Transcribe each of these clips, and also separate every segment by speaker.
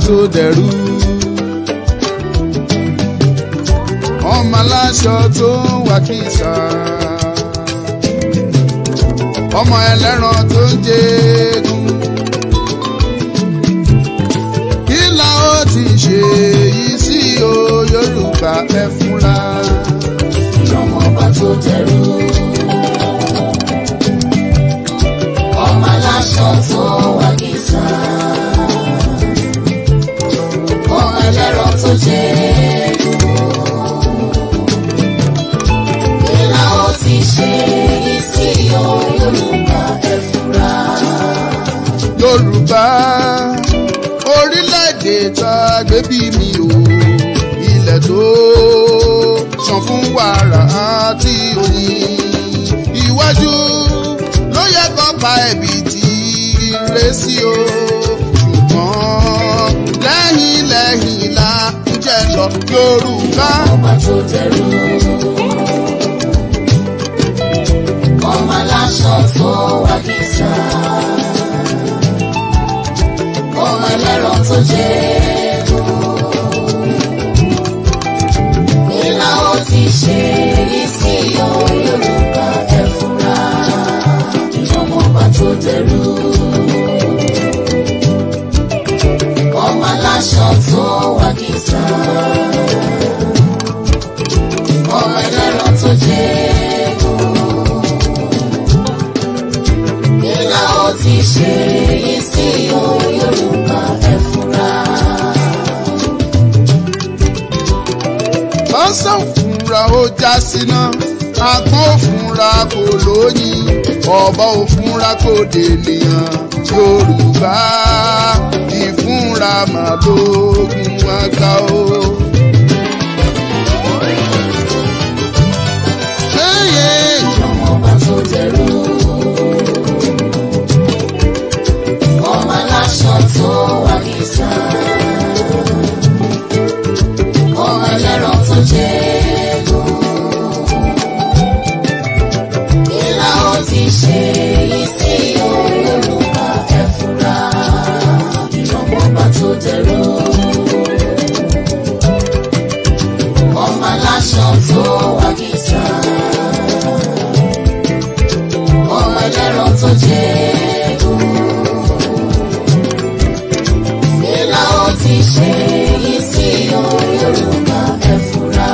Speaker 1: tó dẹrú. Ọmọ aláṣọ tó wà kìsà. Ọmọ ẹlẹ́ran tó ń jẹ́gun. Kí la ó ti ṣe yìí sí o Yorùbá ẹ fúnra.
Speaker 2: Ọmọ ọba tó dẹrú. Ọmọ aláṣọ tó wà kìsà. Ọmọ ẹlẹ́ran tó jẹ́gun. Kí la ó ti ṣe yìí sí o Yorùbá ẹ fúnra.
Speaker 1: Yorùbá orílẹ̀-èdè tá a gbé bí mi o, ilẹ̀ tó ṣàn fún wàrà àti oyin. Iwájú ló yẹ kó pa ẹ̀bì tí ire sí o, ṣùgbọ́n lẹ́yìn la ń jẹ́ lọ Yorùbá.
Speaker 2: Ọba tó dẹrú. Ọmọ aláṣọ tó wà kìsà. Ọmọ ẹlẹ́ran tó jẹ́gun. Kí la ó ti ṣe yìí sí o Yorùbá ẹ fúnra. Ọmọ ọba tó dẹrú. Ọmọ aláṣọ tó wà kìsà. Ọmọ ẹlẹ́ran tó jẹ́gun. Kí la ó ti ṣe yìí sí o Yorùbá ẹ fúnra.
Speaker 1: Ọ̀sán òfúnra ó já síná, àgbọ̀n òfúnra kò lóyìn, ọ̀bọ òfúnra kò dènìyàn. Yorùbá ìfúnra màlógún àgbà o.
Speaker 2: Ọmọ ọba tó dẹrú. Ọmọ aláṣọ tó wà kìsà. Ọmọ ẹlẹ́ran tó jẹ́gun. Kí la ó ti ṣe yìí sí o Yorùbá ẹ fúnra. Ọmọ ọba tó dẹrú. Ọmọ aláṣọ tó wà kìsà. Ọmọ ẹlẹ́ran tó jẹ́gun. Kí la ó ti ṣe yìí sí o Yorùbá ẹ fúnra.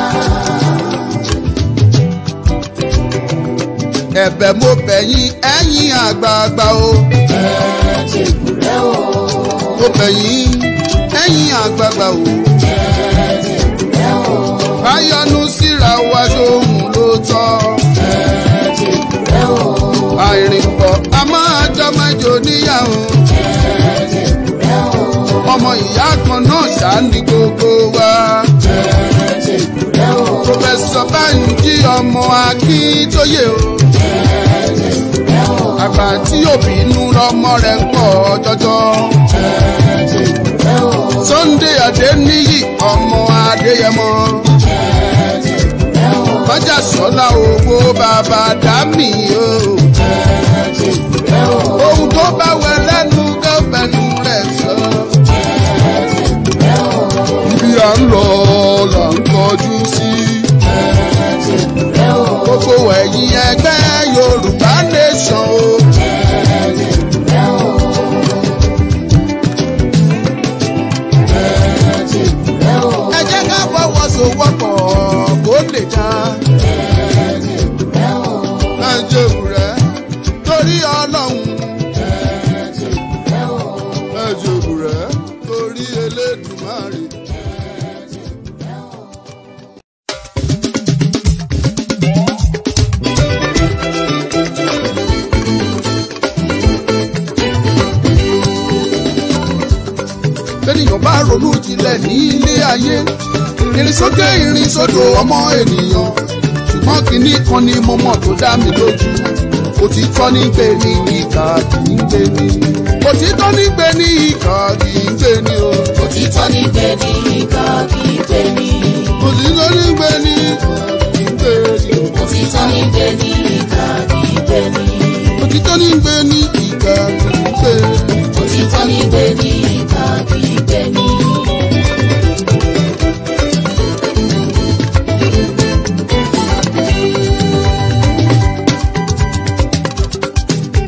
Speaker 1: Ẹ̀bẹ̀ mo bẹ̀ yín ẹ̀yin àgbààgbà o.
Speaker 2: Ẹ jèbùrẹ́ o.
Speaker 1: Mo bẹ̀ yín ẹ̀yin àgbààgbà o.
Speaker 2: Ẹ jèbùrẹ́ o.
Speaker 1: Báyọ̀nù síra wa sóhun ló tọ́.
Speaker 2: Ẹ jèbùrẹ́ o.
Speaker 1: Àìrìnpọ̀ a máa jọmọ ìjò níyàwó.
Speaker 2: Ẹ jèbùrẹ́ o.
Speaker 1: Ọmọ ìyá kan náà ṣáá ní gbogbo wa.
Speaker 2: Ẹ jèbùrẹ́ o.
Speaker 1: Pòfẹ́sọ̀ Bánjí ọmọ Akíntóyè o.
Speaker 2: Ẹ jèbùrẹ́ o.
Speaker 1: Àgbà tí òbí inú lọmọ rẹ̀ ń pọ̀ jọjọ.
Speaker 2: Ẹ jèbùrẹ́ o.
Speaker 1: Sunday Adéníyì ọmọ Adéyẹmọ.
Speaker 2: Ẹ jèbùrẹ́ o.
Speaker 1: Bájà Sọ́lá owó bàbá Dámì o.
Speaker 2: Ẹ jèbùrẹ́ o.
Speaker 1: Ohun tó bá wẹ lẹ́nu gẹ́fẹ̀nu rẹ̀ sọ.
Speaker 2: Ẹ jèbùrẹ́ o.
Speaker 1: Ibi à ń lọ là ń kọjú sí.
Speaker 2: Ẹ jèbùrẹ́ o.
Speaker 1: Gbogbo ẹ̀yin ẹgbẹ́ Yorùbá nation o.
Speaker 2: Ẹ jèbùrẹ́ o. Ẹ jèbùrẹ́ o.
Speaker 1: Ẹ jẹ́ ká fọwọ́sowọ́pọ̀ kó lè dá.
Speaker 2: Ẹ jèbùrẹ́ o.
Speaker 1: Ẹ jèbùrẹ́ torí Ọlọ́run.
Speaker 2: Ẹ jèbùrẹ́ o.
Speaker 1: Ẹ jèbùrẹ́ torí Elédùmarè. Bẹ́nìyàn bá ronú jinlẹ̀ ní ilé ayé, ìrìn sókè ìrìn sódò ọmọ ènìyàn. Ṣùgbọ́n kìíní kan ni mo mọ̀ tó dá mi lójú. Òtítọ́ ní gbé ní ìkà kì í gbé ní. Òtítọ́ ní gbé ní ìkà kì í gbé ní o.
Speaker 2: Òtítọ́ ní gbé ní ìkà kì í gbé ní.
Speaker 1: Òtítọ́ ní gbé ní ìkà kì í gbé ní o.
Speaker 2: Òtítọ́ ní gbé ní ìkà kì í gbé ní.
Speaker 1: Òtítọ́ ní gbé ní ìkà kì í gbé ní.
Speaker 2: Òtítọ́ ní gbé ní ìkà kì í gbé ní.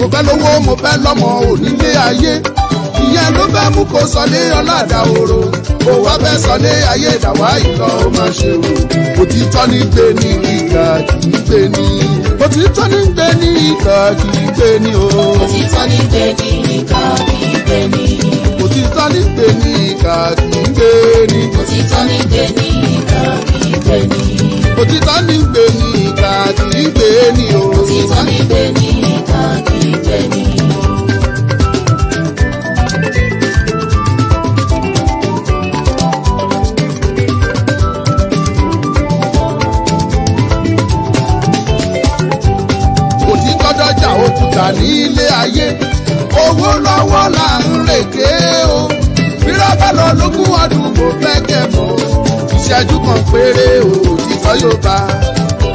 Speaker 1: mo fẹ́ lówó mo fẹ́ lọ́mọ onílé ayé ìyẹn ló fẹ́ mú kó sọlé ọlọ́dà òro kó wá fẹ́ sọlé ayé ìdàwá ìlọ ó máa ṣe o òtítọ́ ní gbé ní ìkà kì í gbé ní òtítọ́ ní gbé ní ìkà kì í gbé ní o
Speaker 2: òtítọ́ ní gbé ní ìkà kì í gbé ní
Speaker 1: òtítọ́ ní gbé ní ìkà kì í gbé ní
Speaker 2: òtítọ́ ní gbé ní ìkà kì í gbé ní
Speaker 1: òtítọ́ ní gbé ní ìkà kì í gbé ní o
Speaker 2: òtítọ́ ní gbé ní ìkà kì í gbé ní.
Speaker 1: dọ́jà òkúta ní ilé ayé owó lọ́wọ́ là ń rèké o bírọ́bà lọ lógún ọdún mo fẹ́ kẹ́ mọ́ ìṣẹ́jú kan péré o òtítọ́ yóò bá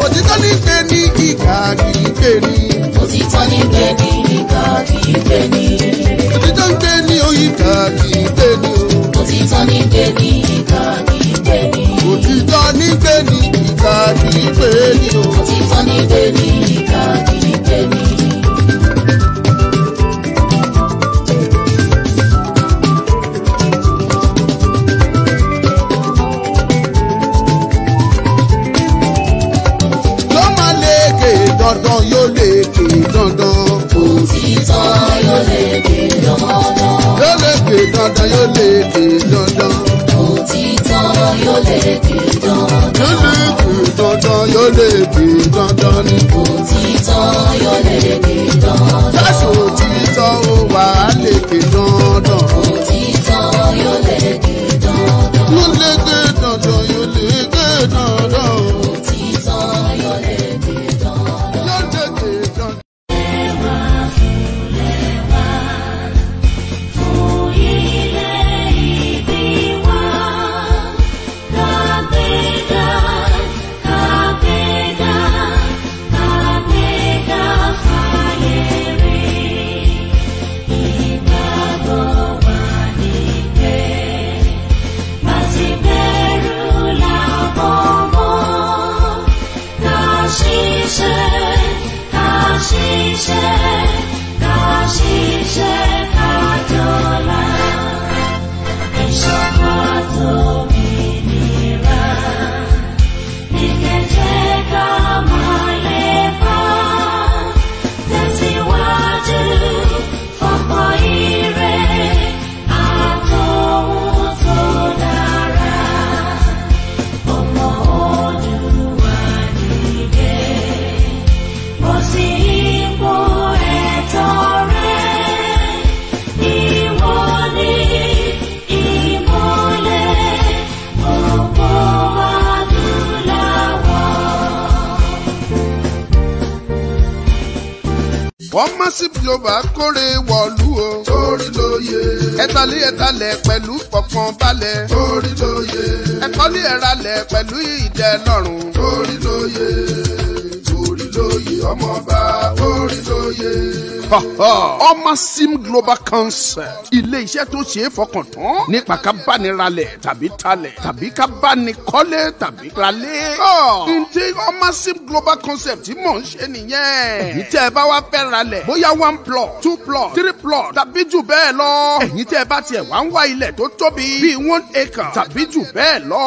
Speaker 1: òtítọ́ ní gbé ní ìkà kì í gbé ní.
Speaker 2: òtítọ́ ní gbé ní ìkà kì í gbé ní.
Speaker 1: òtítọ́ ń gbé ní ìkà kì í gbé ní o.
Speaker 2: òtítọ́ ní gbé ní ìkà kì í gbé ní.
Speaker 1: òtítọ́ ní gbé ní ìkà kì í gbé ní o.
Speaker 2: òtítọ́ ní gbé ní ìkà kì í gbé ní.
Speaker 1: dandan yóò lékè dandan.
Speaker 2: òtítọ́ yóò lékè dandan.
Speaker 1: yóò lékè dandan yóò lékè dandan.
Speaker 2: òtítọ́ yóò lékè dandan.
Speaker 1: yóò lékè dandan yóò lékè dandan ni.
Speaker 2: òtítọ́ yóò lékè dandan.
Speaker 1: jáṣọ òtítọ́ ó wà á lékè dandan.
Speaker 2: òtítọ́ yóò lékè dandan.
Speaker 1: yóò lékè dandan yóò lékè dandan.
Speaker 2: òtítọ́ yóò lékè dandan.
Speaker 1: Massive Global kórè wọ̀lú o. Torí lóye. Ẹ̀talẹ̀ pẹ̀lú fọkànbalẹ̀. Torí lóye. Ẹ̀kọ́lé ẹ̀ralẹ̀ pẹ̀lú ìdẹ́lọ́rùn. Torí lóye. Torí lóye ọmọọba. Torí lóye. Massive Global Concept. Ilé iṣẹ́ tó ṣe é fọkàn tán nípa ká bá ní ralẹ̀ tàbí talẹ̀ tàbí ká bá ní kọ́lé tàbí ralé. Ǹjẹ́ Massive Global Concept tí mò ń ṣe nìyẹn. Èyí tẹ́ ẹ bá wá fẹ́ ralẹ̀ bóyá 1 plot 2 plot 3 plot tàbí jù bẹ́ẹ̀ lọ. Ẹ̀yin tẹ́ ẹ bá tiẹ̀ wá ń wá ilẹ̀ tó tóbi bíi 1 acre tàbí jù bẹ́ẹ̀ lọ.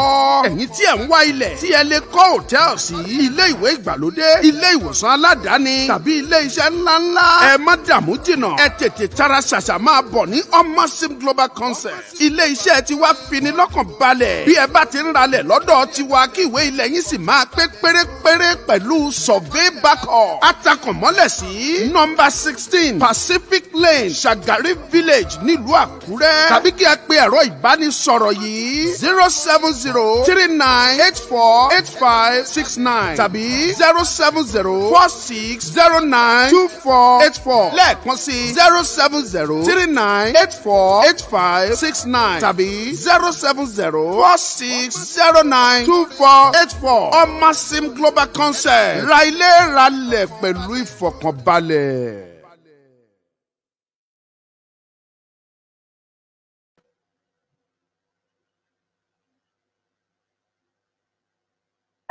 Speaker 1: Ẹ̀yin tí ẹ̀ ń wá ilẹ̀ tí ẹ lè kọ́ hòtẹ́ẹ̀lì sí ilé ìwé ìgbàlódé ilé ìwòsàn aládàáni tàbí ilé iṣẹ́ ńláńlá. Ẹ má dààmú jìnnà ẹ tètè tara ṣàṣà máa bọ̀ ní Massive Global Concept. Ilé iṣẹ́ tiwa fini lọ́kàn balẹ̀ bí ẹ bá ti ń ralẹ̀ lọ́dọ̀ tiwa kí ìwé ilẹ̀ yín sì máa pé pérépéré pẹ̀lú survey backup. Atakànmọ́lẹ̀ sí nọ́mbà 16 Pacific Lane Shagari Village nílùú Àkúrẹ́ tàbí kí ẹ pe ẹ̀rọ ìbánisọ̀rọ̀ yìí 07039848569 tàbí 07046092484 lẹ́ẹ̀kan sí 07039848569 tàbí 07046092484 Massive Global Concept ra ilé ralẹ̀ pẹ̀lú ìfọ̀kànbalẹ̀.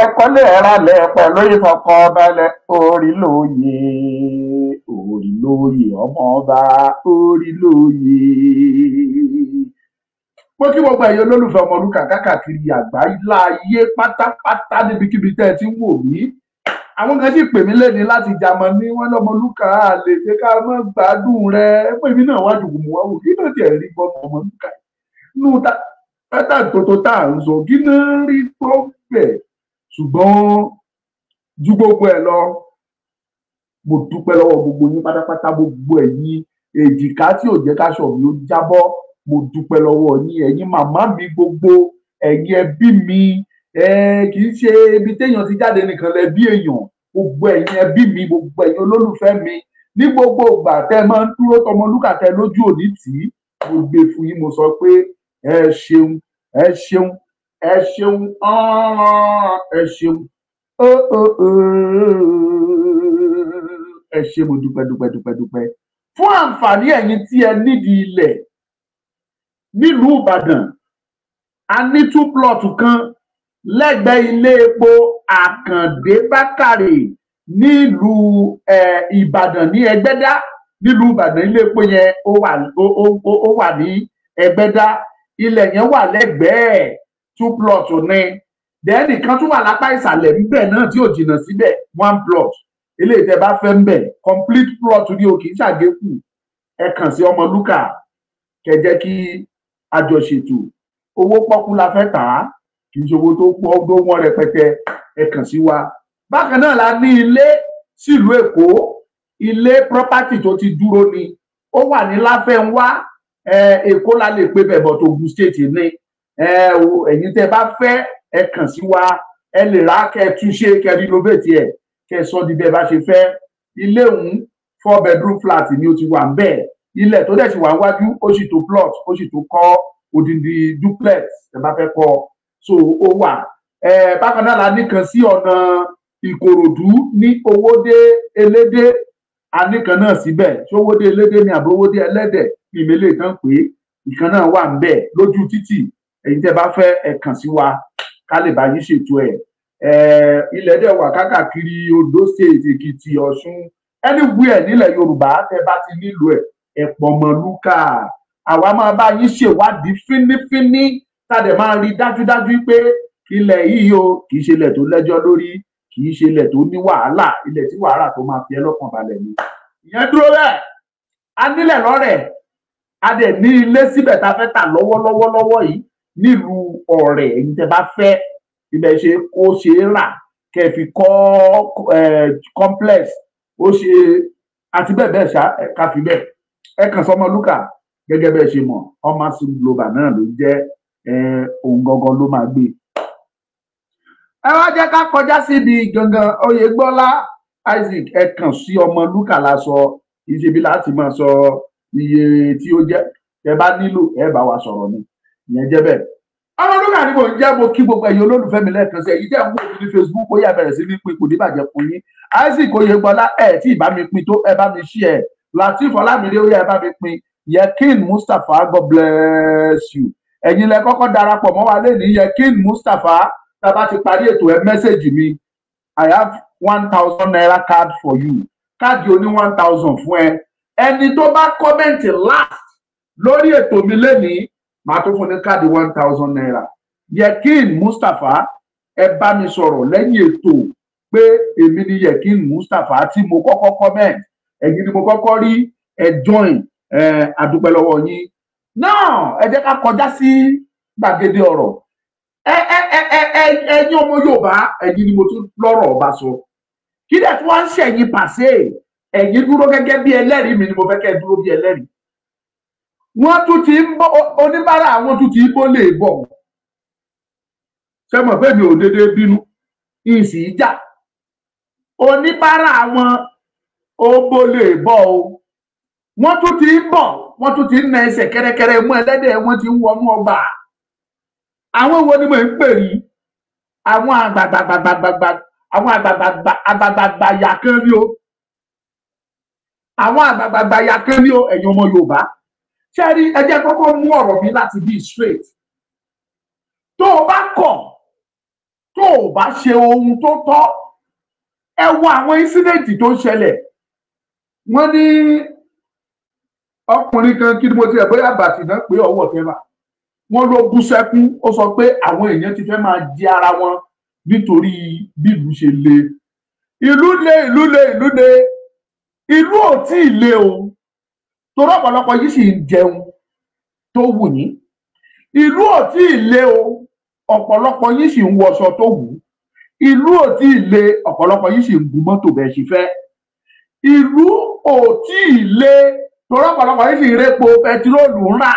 Speaker 3: Ẹ̀kọ́lé ẹ̀ralẹ̀ pẹ̀lú ìfọ̀kànbalẹ̀ orí lóye orí lóye. oyè ọmọ ọba orí lóye. Mo kí gbogbo ẹ̀yin olólùfẹ́ Ọmọlúkà káàkiri àgbáyé pátápátá níbikíbi tẹ́ ẹ ti ń wò mí. Àwọn kan sì pè mí lẹ́ni láti Jámánì, wọ́n lọ́mọlúkà lè ṣe ká mọ́ gbádùn rẹ̀. Pé mi náà wá dùn mọ́ wá wò kí ló tiẹ̀ rí gbọ́ Ọmọlúkà nínú tátà tó tá à ń sọ kí náà rí gbọ́ bẹ̀. Ṣùgbọ́n ju gbogbo ẹ̀ lọ, mo dúpẹ́ lọ́wọ́ gbogbo yín pátápátá, gbogbo ẹ̀yin èjìká tí ò jẹ́ káṣọ mi ó jábọ́. Mo dúpẹ́ lọ́wọ́ yín, ẹ̀yin màmá mi gbogbo, ẹ̀yin ẹbí mi, kì í ṣe ibi téèyàn ti jáde nìkan lẹbí èèyàn. Gbogbo ẹ̀yin ẹbí mi, gbogbo ẹ̀yin olólùfẹ́ mi, ní gbogbo ìgbà tẹ́ máa ń dúró tọmọlúkà tẹ́ lójú òní tì í. Mo gbé fún yín, mo sọ pé ẹ ṣeun, ẹ ṣeun, ẹ ṣeun, ẹ ṣeun, ẹ ṣé mo dúpẹ́. Fún àǹfààní ẹ̀yin tí ẹ nídìí ilẹ̀ nílùú Ìbàdàn, a ní 2 plot kan lẹ́gbẹ̀ẹ́ ilé epo Àkàndé Bákàrè nílùú Ìbàdàn ní Ẹgbẹ́dá. Nílùú Ìbàdàn ilé epo yẹn ó wà ní Ẹgbẹ́dá. Ilẹ̀ yẹn wà lẹ́gbẹ̀ẹ́ 2 plot ní. Then nìkan tún wà lápá ìsàlẹ̀ níbẹ̀ náà tí ò jìnnà síbẹ̀ 1 plot. Eléyìí tẹ́ bá fẹ́ ń bẹ̀ complete plot ní o kì í ṣàgékù. Ẹ kàn sí Ọmọlúkà kẹ́ jẹ́ kí àjọṣètò. Owó pọ́kú la fẹ́ tà á, kì í ṣe owó tó pọ̀ tó wọ́n rẹpẹtẹ. Ẹ kàn sí wa. Bákan náà la ní ilé sílùú Èkó, ilé property tó ti dúró ni. Ó wà ní Láfẹ́nwá, Èkó la lè pe bẹ̀ but Ògùn state ní. Ẹ̀yin tẹ́ bá fẹ́ ẹ kàn sí wa, ẹ lè rà kẹ́ túnṣe kẹ́ renovate ẹ̀ kẹ́ sọ di bẹ́ẹ̀ bá ṣe fẹ́. Ilé òun 4 bedroom flat ni ó ti wà ń bẹ̀. Ilẹ̀ tó dẹ̀ sì wà wájú ó sì tó plot, ó sì tó kọ́ odindi duplex ẹ bá fẹ́ kọ́. So ó wà. Bákan náà la nìkan sí ọ̀nà Ìkòròdú ní Owódé Elédé, a nìkan náà síbẹ̀. Ṣé Owódé Elédé ni àbí Owódé Ẹlẹ́dẹ̀ ní ìmẹ́lẹ̀ tán pé ìkan náà wà ń bẹ̀ lójú títì. Ẹ̀yin tẹ́ bá fẹ́ ẹ kàn sí wa ká lè bá yín ṣètò ẹ̀. Ilẹ̀ dẹ̀ wà káàkiri Ondo State, Èkìtì, Ọ̀ṣun, anywhere nílẹ̀ Yorùbá tẹ́ bá ti nílò ẹ̀ ẹ pè Ọmọlúkà. Àwa máa bá yín ṣèwádìí fínífíní tá dẹ̀ máa rí dájúdájú pé ilẹ̀ yìí o kì í ṣe ilẹ̀ tó lẹ́jọ́ lórí, kì í ṣe ilẹ̀ tó ní wàhálà, ilẹ̀ tí wàhálà tó máa fi ẹ́ lọ́kàn balẹ̀ ni. Ìyẹn dúró bẹ́ẹ̀. A nílẹ̀ lọ́rẹ̀, a dẹ̀ ní ilé síbẹ̀ tá fẹ́ tà lọ́wọ́lọ́wọ́ yìí nílùú Ọ̀rẹ́. Ẹ̀yin tẹ́ bá fẹ́ ibẹ̀ ṣe kó ṣe é rà kẹ́ fi kọ́ complex ó ṣe àti bẹ́ẹ̀ bẹ́ẹ̀ ṣá ká fi bẹ́ẹ̀. Ẹ kàn sí Ọmọlúkà gẹ́gẹ́ bẹ́ẹ̀ ṣe mọ̀, Ọmọsùn Global náà ló jẹ́ ohun gangan ló máa gbé. Ẹ wá jẹ́ ká kọjá síbi gangan. Oyègbọ́lá Isaac, ẹ kàn sí Ọmọlúkà lásọ ìṣebí láti máa sọ iye tí ó jẹ́. Ẹ bá nílò ẹ bá wa sọ̀rọ̀ ni, ìyẹn jẹ́ bẹ́ẹ̀. Ọmọlúkà ni mo ń jẹ́, mo kí gbogbo ẹ̀yin olólùfẹ́ mi lẹ́ẹ̀kan sí. Ẹ̀yin tẹ́ ń wò mí ní Facebook ó yá bẹ̀rẹ̀ sí ní pín, kò ní bàjẹ́ fún yín. Isaac Oyègbọ́lá tí ìbá mi pín tó ẹ bá mi share. Lateef Ọlámídé ó yá ẹ bá mi pín. Yekin Mustapha, God bless you. Ẹ̀yin lẹ kọ́kọ́ darapọ̀ mọ́ wa lẹ́ni. Yekin Mustapha, tá bá ti parí ètò ẹ mẹ́sẹ̀gì mi. I have 1000 naira card for you. Káàdì oní 1000 fún ẹ. Ẹni tó bá kọ́mẹ̀ntì last lórí ètò mi lẹ́ni màá tó fún ní káàdì 1000 naira. Yekin Mustapha, ẹ bá mi sọ̀rọ̀ lẹ́yìn ètò pé èmi ni Yekin Mustapha tí mo kọ́kọ́ comment. Ẹ̀yin ni mo kọ́kọ́ rí ẹ join. Adúpẹ́ lọ́wọ́ yín. Now ẹ jẹ́ ká kọjá sí gbàgede ọ̀rọ̀. Ẹ̀yin ọmọ Yorùbá, ẹ̀yin ni mo tún lọ́rọ̀ ọba sọ. Kí dẹ̀ tí wọ́n ń ṣẹ̀yìn pàṣẹ, ẹ̀yin dúró gẹ́gẹ́ bí ẹlẹ́rìí mi ni mo fẹ́ kẹ́ ẹ dúró bí ẹlẹ́rìí. Wọ́n tún ti ń bọ́ oníbàárà, àwọn tún ti ń bó lè bọ̀. Ṣé mọ̀ pé mi ò dédé bínú ìsì ìjà. Oníbàárà àwọn ó bó lè bọ̀ o. Wọ́n tún ti ń bọ̀, wọ́n tún ti ń na ẹsẹ̀ kẹ́rẹ́kẹ́rẹ́ mú ẹlẹ́dẹ̀, wọ́n ti ń wọnú ọgbà. Àwọn wo ni mo ń pè rí? Àwọn àgbàgbàgbà yà kan ní o. Àwọn àgbàgbàgbà yà kan ní o, ẹ̀yin ọmọ Yorùbá. Ṣé rí, ẹ jẹ́ kọ́kọ́ mú ọ̀rọ̀ mi láti bí straight. Tó o bá kọ̀, tó o bá ṣe ohun tó tọ́, ẹ wo àwọn incident tó ń ṣẹlẹ̀. Wọ́n ní ọkùnrin kan kí ni mo ti ẹ̀ bóyá bàtì náà pé ọwọ́ tẹ́lá wọ́n ló bú sẹ́kún ó sọ pé àwọn èèyàn ti fẹ́ máa jẹ ara wọn nítorí bí ìlú ṣe le ìlú le ìlú ò tí ì le o torí ọ̀pọ̀lọpọ̀ yìí sì ń jẹun tó wù yín ìlú ò tí ì le o ọ̀pọ̀lọpọ̀ yìí sì ń wọṣọ tó wù ìlú ò tí ì le ọ̀pọ̀lọpọ̀ yìí sì ń gun mọ́tò bẹ́ẹ̀ ṣe fẹ́ ìlú ò tí ì le torí ọ̀pọ̀lọpọ̀ yìí sì ń répo pẹtiróòlù ńlá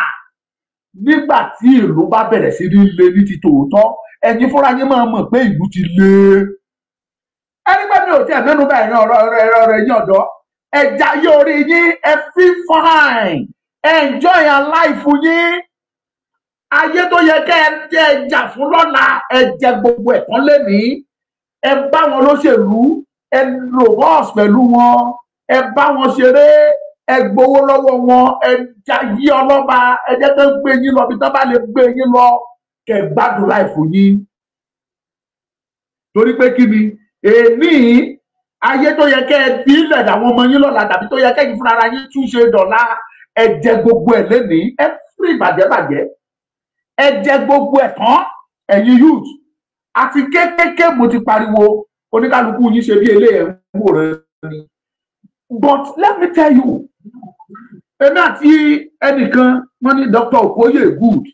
Speaker 3: nígbà tí ìlú bá bẹ̀rẹ̀ sí ní le ní ti tòótọ́ ẹ̀yin fúnra yín máa mọ̀ pé ìlú ti le ẹni pé mi ò tí ẹ̀ mẹ́nu bá ẹ̀yìn ọ̀rọ̀ ẹ̀yìn ọ̀dọ́ ẹ̀já yóò rí yín ẹ feel fine enjoy your life yín ayé tó yẹ kẹ́ ẹ jà fún lọ́la ẹ jẹ gbogbo ẹ̀tàn lénìí ẹ bá wọn lóṣèlú ẹ lò bọ́ọ̀sì pẹ̀lú wọn ẹ bá wọn ṣeré ẹ gbowó lọ́wọ́ wọn ẹ jayé ọlọ́ba ẹ jẹ́ tó gbé yín lọ bí tó bá lè gbé yín lọ kẹ́ gbádùn láìfò yín torí pé kí ni èmi ayé tó yẹ kẹ́ ẹ bí ilẹ̀ àwọn ọmọ yín lọ́la tàbí tó yẹ kẹ́ yín fúnra yín túnṣe dọ̀la ẹ jẹ gbogbo ẹ̀ lénìí ẹ fún ìbàjẹ́ ẹ jẹ gbogbo ẹ̀ tán ẹ̀yin youth àti kékeré mo ti pariwo oníkálukú yín ṣe bí eléyẹ̀ ń wò rẹ ni but let me tell you èmi àti ẹnìkan wọ́n ní Dr. Okoye good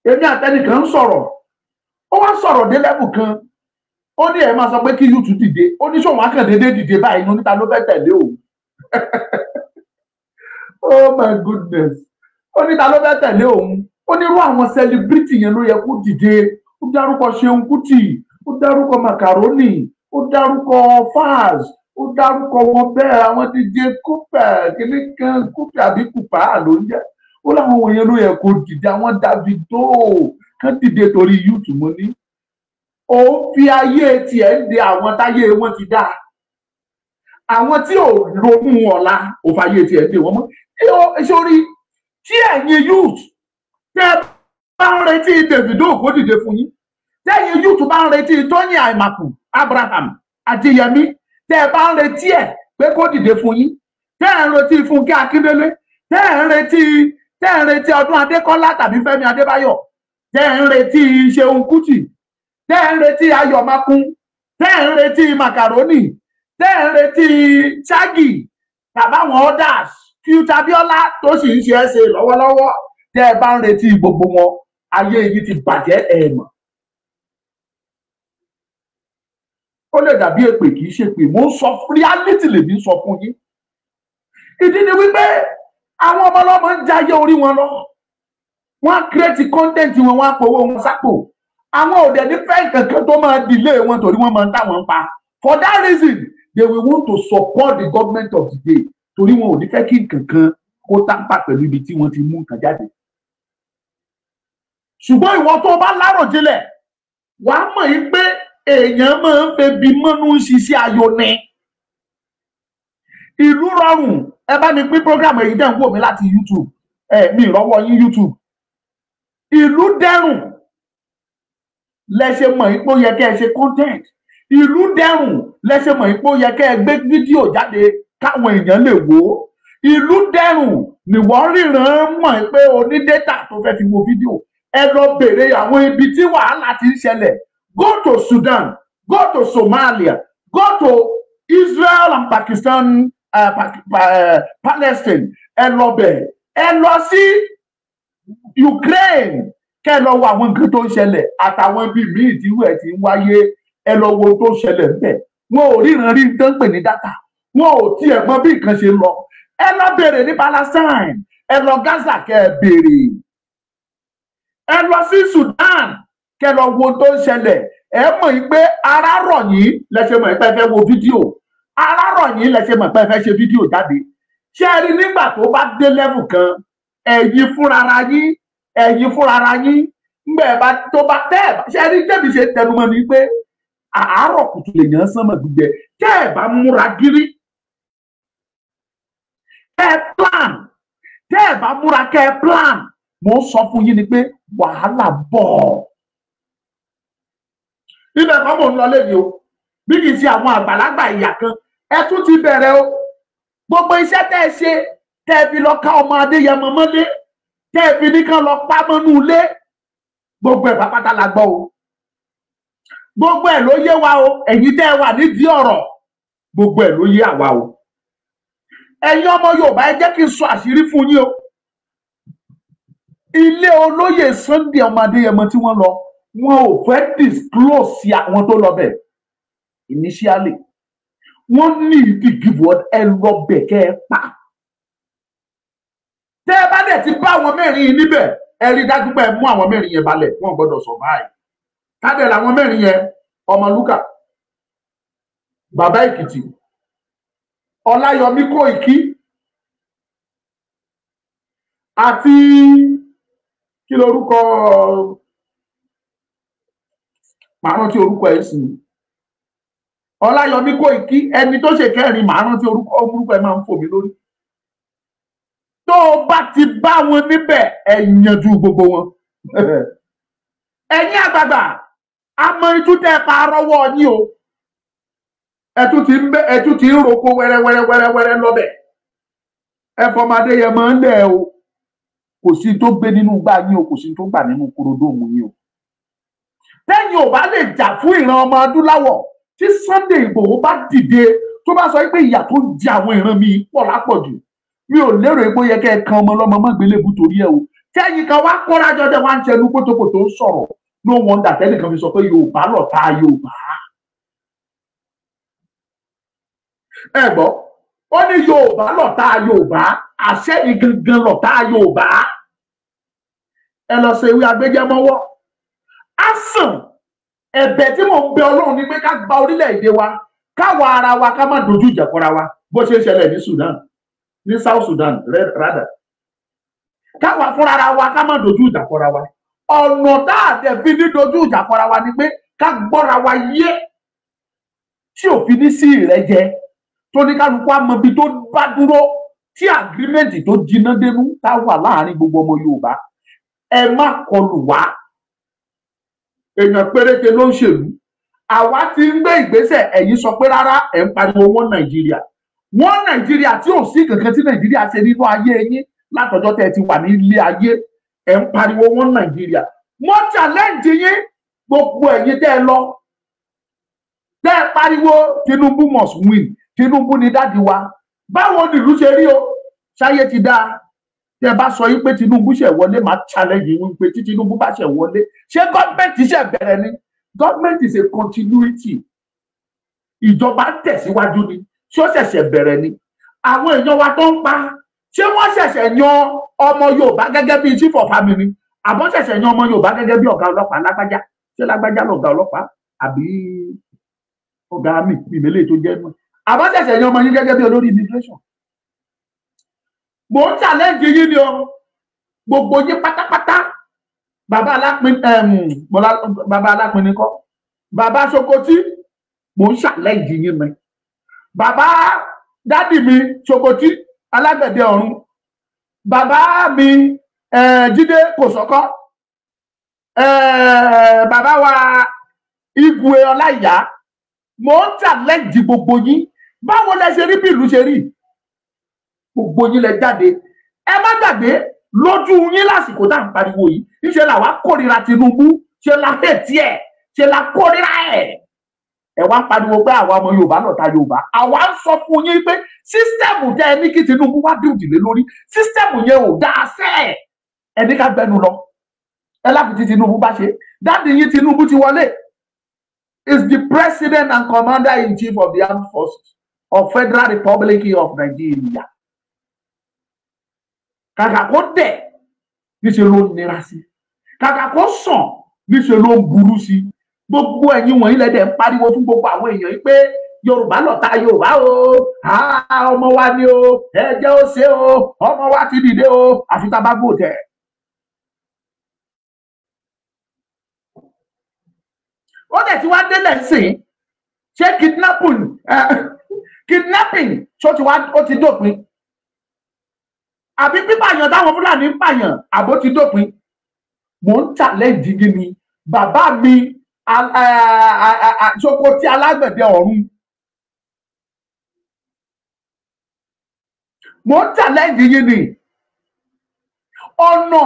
Speaker 3: èmi àti ẹnìkan ń sọ̀rọ̀ ó wá sọ̀rọ̀ dé level kan ó ní ẹ máa sọ pé kí youth dìde ó ní sóun akàndéédé dìde báyìí ní níta ló fẹ́ tẹ̀lé òun oh my goodness ó níta ló fẹ́ tẹ̀lé òun ó ní irú àwọn celebrity yẹn ló yẹ kó dìde ó dárúkọ Ṣeun Kútì ó dárúkọ Macaroni ó dárúkọ Falz ó dárúkọ wọn bẹ́ẹ̀ àwọn DJ Cooper kíní kan Cooper àbí Cooper ló ń jẹ́ ó láwọn wọ̀nyẹn ló yẹ kó dìde àwọn Davido kán dìde torí youth mo ní ó fi ayé tiẹ̀ ń de àwọn táyé wọn ti dá àwọn tí ò ronú ọ̀la ò fàyè tiẹ̀ ń de wọn mọ́ sórí tí ẹ̀yin youth tẹ́ bá ń retí Davido kó dìde fún yín tẹ́yin youth bá ń retí Tóyìn Àìmàkù Abraham Adéyẹmí tẹ́ bá ń retí ẹ̀ pé kó dìde fún yín tẹ́ ẹ̀ ń retí Fúnkẹ́ Akíndélé tẹ́ ẹ̀ ń retí Ọdún Adékọ́lá tàbí Fẹ́mi Adébáyọ̀ tẹ́ ẹ̀ ń retí Ṣeun Kútì tẹ́ ẹ̀ ń retí Ayọ̀ Makun tẹ́ ẹ̀ ń retí Macaroni tẹ́ ẹ̀ ń retí Shaggy tàbáwọn others Future Abiola tó sì ń ṣe ẹsẹ̀ lọ́wọ́lọ́wọ́ tẹ́ ẹ bá ń retí gbogbo wọn ayé yìí ti bàjẹ́ ẹ̀ mọ̀. ó lè dàbí èpè kì í ṣe pé mo ń sọ reality lèmi sọ fún yín ìdí ni wípé àwọn ọmọ ọlọ́mọ ń jayé orí wọn lọ wọ́n á create content wọn wọ́n á powó wọn sápò àwọn òde ní fẹ́ kankan tó máa delay wọn torí wọ́n máa ń táwọn pa for that reason they will want to support the government of the day torí wọn ò ní fẹ́ kí nǹkankan kó tàǹpà pẹ̀lú ibi tí wọ́n ti mú nǹkan jáde ṣùgbọ́n ìwọ tó bá láròjinlẹ̀ wàá mọ̀ yín pé èèyàn máa ń febi mọ́nú ṣiṣẹ́ ayọ̀ ni ìlú rọrùn ẹ bá mi pín program èyí dẹ̀ ń wò mí láti YouTube mi ìrọ́wọ́ yín YouTube ìlú dẹrùn lẹ ṣe mọ̀ yín pé ó yẹ kẹ́ ẹ ṣe content ìlú dẹrùn lẹ ṣe mọ̀ yín pé ó yẹ kẹ́ ẹ gbé fídíò jáde káwọn èèyàn lè wò ó ìlú dẹrùn nìwọ ríran mọ̀ pé o ní data tó fẹ́ fi wo fídíò ẹ lọ bèrè àwọn ibi tí wàhálà ti ń ṣẹlẹ̀ go to Sudan go to Somalia go to Israel and Pakistan Palestine ẹ lọ bẹ̀ ẹ lọ sí Ukraine kẹ́ lọ wo àwọn nǹkan tó ń ṣẹlẹ̀ àtàwọn ibi míì tí wẹ̀ ti ń wáyé ẹ lọ wo tó ń ṣẹlẹ̀ ńbẹ̀ wọn ò ríran rí tó ń pè ní data wọn ò tiẹ̀ mọ bí nǹkan ṣe lọ ẹ lọ bèrè ní Palestine ẹ lọ Gaza kẹ́ ẹ bèrè ẹ lọ sí Sudan kẹ́ lọ wo tó ń ṣẹlẹ̀ ẹ mọ̀ yín pé ara rọ̀ yín lẹ́sẹ̀ mọ̀ pé ẹ fẹ́ wo fídíò ara rọ̀ yín lẹ́sẹ̀ mọ̀ pé ẹ fẹ́ ṣe fídíò jáde ṣé ẹ rí nígbà tó bá dé level kan ẹ̀yin fúnra yín ńgbẹ bá tó bá tẹ́ ẹ bá ṣe rí tẹbi ṣe tẹnumọ́ ni pé àárọ̀ kùtù lèèyàn sánmọ̀ gbígbẹ tẹ́ ẹ bá múra gírí tẹ́ ẹ plan tẹ́ ẹ bá múra kẹ́ ẹ plan mo sọ fún yín ni pé wàhálà bọ̀ ibẹ̀ kan mò ń lọ lẹ́yìn o bí kì í ṣe àwọn àgbàlagbà ìyà kan ẹ tún ti bẹ̀rẹ̀ o gbogbo iṣẹ́ tẹ́ ẹ ṣe tẹ́ fi lọ ká ọmọ Adéyẹmọ mọ́lé, tẹ́ fi ní kán lọ pa mọ́nú ilé, gbogbo ẹ̀ pátá la gbọ́ o. Gbogbo ẹ̀ ló yé wa o, ẹ̀yin tẹ́ wà nídìí ọ̀rọ̀, gbogbo ẹ̀ ló yé àwa o. Ẹ̀yin ọmọ Yorùbá ẹ jẹ́ kí n sọ àṣírí fún yín o. Ilé olóyè Sunday ọmọ Adéyẹmọ tí wọ́n lọ, wọn ò fẹ́ disclose sí àwọn tó lọ bẹ̀ initially. Wọ́n ní ìdígìbò ẹ lọ bẹ̀ kẹ́ ẹ pa. Tẹ́ ẹ bá dẹ̀ ti bá àwọn mẹ́rin yìí níbẹ̀, ẹ rí dájú pé ẹ mú àwọn mẹ́rin yẹn balẹ̀, wọ́n gbọ́dọ̀ survive. Kádẹ̀ làwọn mẹ́rin yẹn, Ọmọlúkà, Bàbá Èkìtì, Ọláyọmí Kóìkí, àti kí lorúkọ màá rántí orúkọ ẹ̀ sí. Ọláyọmí Kóìkí, ẹni tó ṣe kẹrin màá rántí orúkọ ẹ̀ máa ń fò mí lórí. Tó o bá ti bá wọn níbẹ̀, ẹ yanjú gbogbo wọn. Ẹ̀yin àgbààgbà, àmọ́ itú tẹ́ pa rọ́wọ́ yín o. Ẹ tún ti ń roko wẹ́rẹ́wẹ́rẹ́ lọ́bẹ̀. Ẹ fọmọ Adéyẹmọ ń lẹ̀ o. Kò sí tó gbé nínú gbá yín o, kò sí tó gbà nínú korodóòmù yín o. Tẹ́yìn ò bá lè jà fún ìran ọmọ adúláwọ̀, tí Sunday Ìgbòho bá dìde tó bá sọ pé ìyà tó jẹ àwọn ìran mi pọ̀ lápọ̀jù, mi ò lérò pé ó yẹ kẹ́ ẹ kan ọmọ ọlọ́mọ mọ́ gbélébù torí ẹ o. Tẹ́yìn kan wá kórajọ dẹ wá ń ṣẹnu pótópótó ń sọ̀rọ̀, no wonder tẹ́nìkan fi sọ pé Yorùbá lọ̀tá Yorùbá. Ẹ gbọ́, ó ní Yorùbá lọ̀tá Yorùbá, àṣẹ ìgangan lọ̀tá Yorùbá. Ẹ lọ ṣe ìwé agbẹjẹmọ́wọ́. Á sàn, ẹ̀bẹ̀ tí mò ń bẹ Ọlọ́run ni pé ká gba orílẹ̀-èdè wa, káwa ara wa ká má dojú ìjà kọra wa bó ṣe ń ṣẹlẹ̀ ní Sudan, ní South Sudan rather. Káwa fúnra ara wa ká má dojú ìjà kọra wa. Ọ̀nà tá a dẹ̀ fi ní dojú ìjà kọra wa ni pé ká gbọ́ra wa yé, tí ò fi ní sí ìrẹ́jẹ, tó ní kálukú àmọ́ ibi tó bá dúró, tí agreement tó jiná dénú tá wà láàrin gbogbo ọmọ Yorùbá. Ẹ má kọlù wá. Èèyàn péréte ló ń ṣèlú. Àwa ti ń gbé ìgbésẹ̀, ẹ̀yin sọ pé rárá, ẹ̀ ń pariwo wọ́n Nàìjíríà. Wọ́n Nàìjíríà tí ò sí kankan tí Nàìjíríà ṣe nínú ayé yín látọjọ́ tẹ́ ti wà ní ilé ayé, ẹ̀ ń pariwo wọ́n Nàìjíríà. Wọ́n challenge yín, gbogbo ẹ̀yin tẹ́ ẹ lọ. Tẹ́ ẹ pariwo Tinubu must win, Tinubu ni dáàdi wa. Báwo ni ìlú ṣe rí o? Ṣáyé ti dáa. Tẹ́ bá sọ yín pé Tinubu ṣe wọlé, máa challenge yín pé tí Tinubu bá ṣe wọlé, ṣé gọ́ọ̀mẹ̀ntì ṣe bẹ̀rẹ̀ ni? Government is a continuity. Ìjọba tẹ̀síwájú ni, ṣé ó ṣẹ̀ṣẹ̀ bẹ̀rẹ̀ ni? Àwọn èèyàn wa tó ń pa, ṣé wọ́n ṣẹ̀ṣẹ̀ yan ọmọ Yorùbá gẹ́gẹ́ bí chief of army ni? Àbọ̀ ṣẹ̀ṣẹ̀ yan ọmọ Yorùbá gẹ́gẹ́ bí ọ̀gá ọlọ́pàá lágbájá? Ṣé lágbájá lọ̀gá ọlọ́pàá àbí ọ̀gá mi ìmẹ̀lẹ̀ tó jẹ́ náà? Àbọ̀ ṣẹ̀ṣẹ̀ yan ọmọ yín gẹ́gẹ́ bí olórí immigration? Mo ń challenge yín ni o, gbogbo yín pátápátá. Bàbá Alápín ni kọ́, Bàbá Sokoti, mo ń challenge yín mi. Bàbá dádì mi Sokoti alágbẹ̀dẹ ọ̀run, bàbá mi Jídé Kòsọ́kọ́, bàbá wa Igwe Ọláìyá, mo ń challenge gbogbo yín. Báwo lẹ ṣe rí bí ìlú ṣe rí? Gbogbo yín lẹ jáde. Ẹ má gbàgbé, lójú yín lásìkò tá à ń pariwo yìí, níṣẹ́ làwa kórìíra Tinubu, ṣe la hẹ̀tì ẹ̀, ṣe la kórìíra ẹ̀. Ẹ wá pariwo pé àwa ọmọ Yorùbá lọ̀tá Yorùbá. Àwa ń sọ fún yín pé sísítẹ́ẹ̀mù tẹ́ ẹ ní kí Tinubu wá bíùdì lé lórí, sísítẹ́ẹ̀mù yẹn ò dáa sẹ́ẹ̀. Ẹ ní ká gbẹnu lọ. Ẹ láfi tí Tinubu bá ṣe. Dáàdi yín Tinubu ti wọlé. Is the President and Commander-in-Chief of the Armed Forces of Federal Republic of Nigeria. Kàkà kó dẹ̀, níṣẹ́ ló ń nira sí. Kàkà kó sàn, níṣẹ́ ló ń burú sí. Gbogbo ẹ̀yin wọ̀nyí lẹ́dẹ̀ ń pariwo fún gbogbo àwọn èèyàn yìí pé Yorùbá lọ̀tá Yorùbá o, ọmọ wa ni o, ẹ jẹ́ ó ṣe o, ọmọ wa ti dìde o, àfi tá a bá gbò tẹ̀. Ó dẹ̀ tí wá délẹ̀ sí, ṣé kidnapping tó ti wá, ó ti dópin? Àbí pípààyàn táwọn Fúlàní ń pààyàn, àbó ti dópin? Mò ń challenge yín ni. Bàbá mi Sokoti alágbẹ̀dẹ ọ̀run, mo ń challenge yín ni ọ̀nà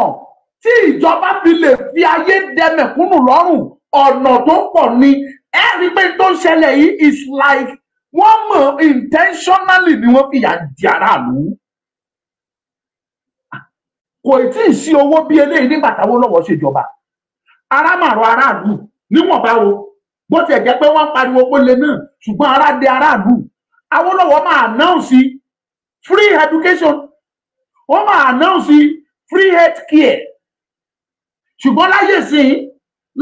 Speaker 3: tí ìjọba fi lè fi ayé dẹ mẹ̀kúnnù lọ́rùn ọ̀nà tó pọ̀ ni ẹ rí pé tó ń ṣẹlẹ̀ yìí is like wọ́n mọ̀ intentionally ni wọ́n fìyà jẹ aráàlú kò tí ì sí owó bí eléyìí nígbà táwọn lọ́wọ́ ṣèjọba ara màrọ aráàlú níwọ̀nba o bó tiẹ̀ jẹ́ pé wọ́n pariwo pé lè náà ṣùgbọ́n ara dé aráàlú Awólọ́wọ̀ máa announce free education wọ́n máa announce free health care ṣùgbọ́n láyé sí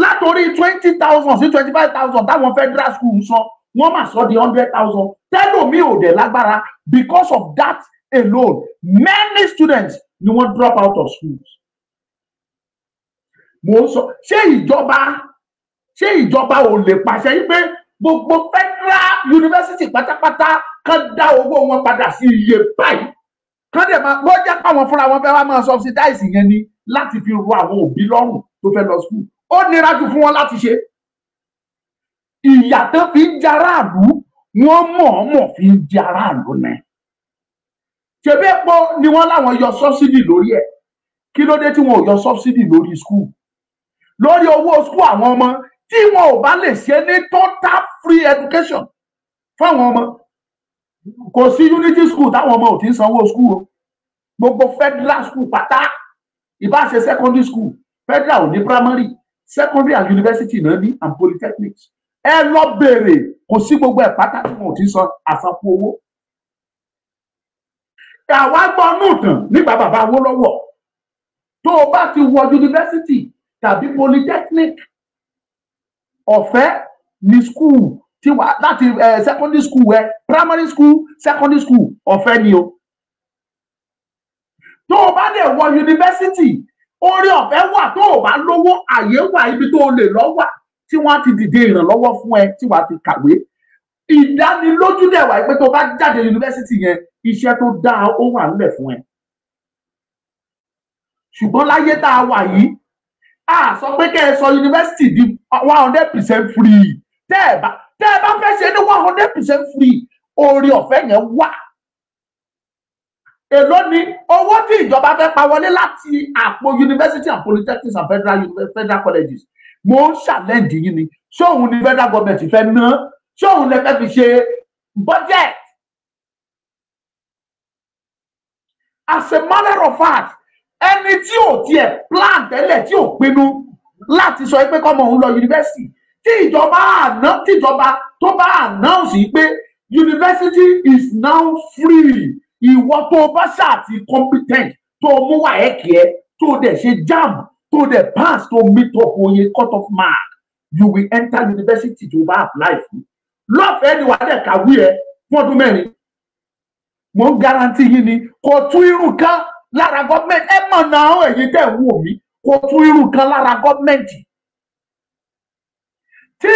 Speaker 3: látòrí 20,000 sí 25,000 táwọn federal school sọ wọ́n máa sọ di 100,000 tẹ́lòmí ò dẹ̀ lágbára because of that alone many students ni wọ́n drop out of schools. mo ń sọ ṣé ìjọba ò lè pàṣẹ yìí pé gbogbo federal university pátápátá kan dá owó wọn padà sí iye báyìí kan dẹ̀ máa lọ́jà káwọn fúnra wọn fẹ́ wá máa subsidize yẹn ni láti fi ro àwọn òbí lọ́rùn tó fẹ́ lọ school ó nira jù fún wọn láti ṣe ìyà tó fi ń jẹ aráàlú wọn mọ̀ọ́mọ̀ fi ń jẹ aráàlú náà ṣebí epo ni wọ́n láwọn yọ subsidy lórí ẹ̀ kí ló dé tí wọn ò yọ subsidy lórí school lórí owó school àwọn ọmọ tí wọn ò bá lè ṣe ní total free education fáwọn ọmọ kò sí unity school táwọn ọmọ ò ti ń sanwó school o gbogbo federal school pátá ìbá ṣe secondary school federal ò ní primary secondary and university náà ní and polytechnics ẹ lọ bèrè kò sí gbogbo ẹ̀ pátá tí wọn ò ti san àsanfún owó àwa gbọ́ nùtàn nígbà bàbá Awólọ́wọ̀ tó o bá ti wọ university tàbí polytechnic ọ̀fẹ́ ní school tí wà láti secondary school primary school secondary school ọ̀fẹ́ ni o tó o bá dẹ̀ wọ university orí ọ̀fẹ́ wà tó o bá lówó àyè wà ibi tó o lè lọ wà tí wọ́n á ti dìde ìrànlọ́wọ́ fún ẹ tí wàá ti kàwé ìdánilójú dẹ̀ wà pé tó o bá jáde university yẹn iṣẹ́ tó dáa ó wà nílẹ̀ fún ẹ ṣùgbọ́n láyé tá a wà yìí a sọ pé kẹ́ ẹ sọ yunifásitì di 100% free tẹ́ ẹ bá fẹ́ ṣe ní 100% free orí ọ̀fẹ́ yẹn wà èló ni owó tí ìjọba fẹ́ pa wọlé láti àpò university and polytechnics and federal colleges mo ń challenge yín ni ṣóun ni federal government fẹ́ ná ṣóun lè fẹ́ fi ṣe budget as a matter of fact ẹni tí ò tiẹ̀ plan tẹ́lẹ̀ tí ò pinnu láti sọ pé kọ́mọ òun lọ yunifásitì tí ìjọba tó bá announce pé university is now free ìwọ tó bá ṣáàtì competent tó mú wà ẹ̀kì ẹ tó dẹ̀ ṣe JAMB tó dẹ̀ pass tó meet up oye cut off mark you will enter university tó bá apply fún lọ́fẹ̀ẹ́ ni wàá dẹ̀ kàwé ẹ fún ọdún mẹ́rin mo ń guarantee yín ni kò tún irun kan lára gọ́ọ̀mẹ̀ntì ẹ mọ̀ náà èyí tẹ̀ ń wò mí kò tún irun kan lára gọ́ọ̀mẹ̀ntì tí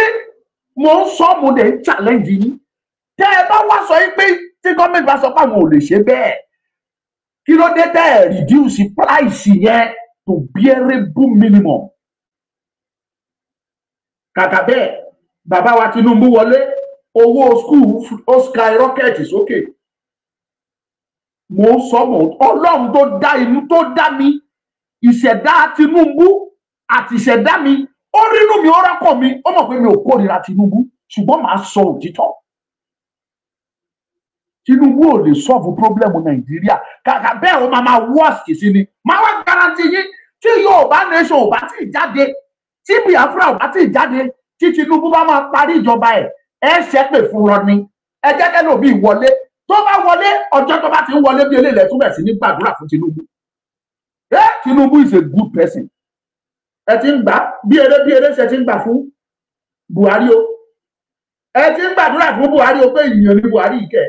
Speaker 3: mo ń sọ mo dẹ̀ ń challenge yín tẹ́ ẹ bá wá sọ yín pé tí gọ́ọ̀mẹ̀ntì bá sọ pé àwọn ò lè ṣe bẹ́ẹ̀ kí ló dé tẹ́ ẹ reduce price yẹn to bearable minimum kàkà bẹ́ẹ̀ bàbá wa Tinubu wọlé owó school ó skyrocket sókè mo ń sọ mọ́ Ọlọ́run tó dá inú tó dá mi ìṣẹ̀dá Tinubu àti ìṣẹ̀dá mi ó rínú mi ó rọ́kọ̀ mi ó mọ̀ pé mi ò kórìíra Tinubu ṣùgbọ́n màá sọ òtítọ́ Tinubu ò lè solve problem Nàìjíríà kàkà bẹ́ẹ̀ ó máa worst sí ni máa wá guarantee yín tí Yorùbá nation ò bá tí ì jáde tí Biafra ò bá tí ì jáde tí Tinubu bá máa parí ìjọba ẹ ṣépè fún rọ ni ẹ jẹ́ kẹ́lò bí wọlé tó bá wọlé ọjọ́ tó bá ti ń wọlé bí eléyìí túbẹ̀ sí ní gbàdúrà fún Tinubu Tinubu is a good person ẹ ti ń gbà bí eré ṣe ti ń gbà fún Buhari o ẹ ti ń gbàdúrà fún Buhari o pé ìyẹn ní Buhari yìí kẹ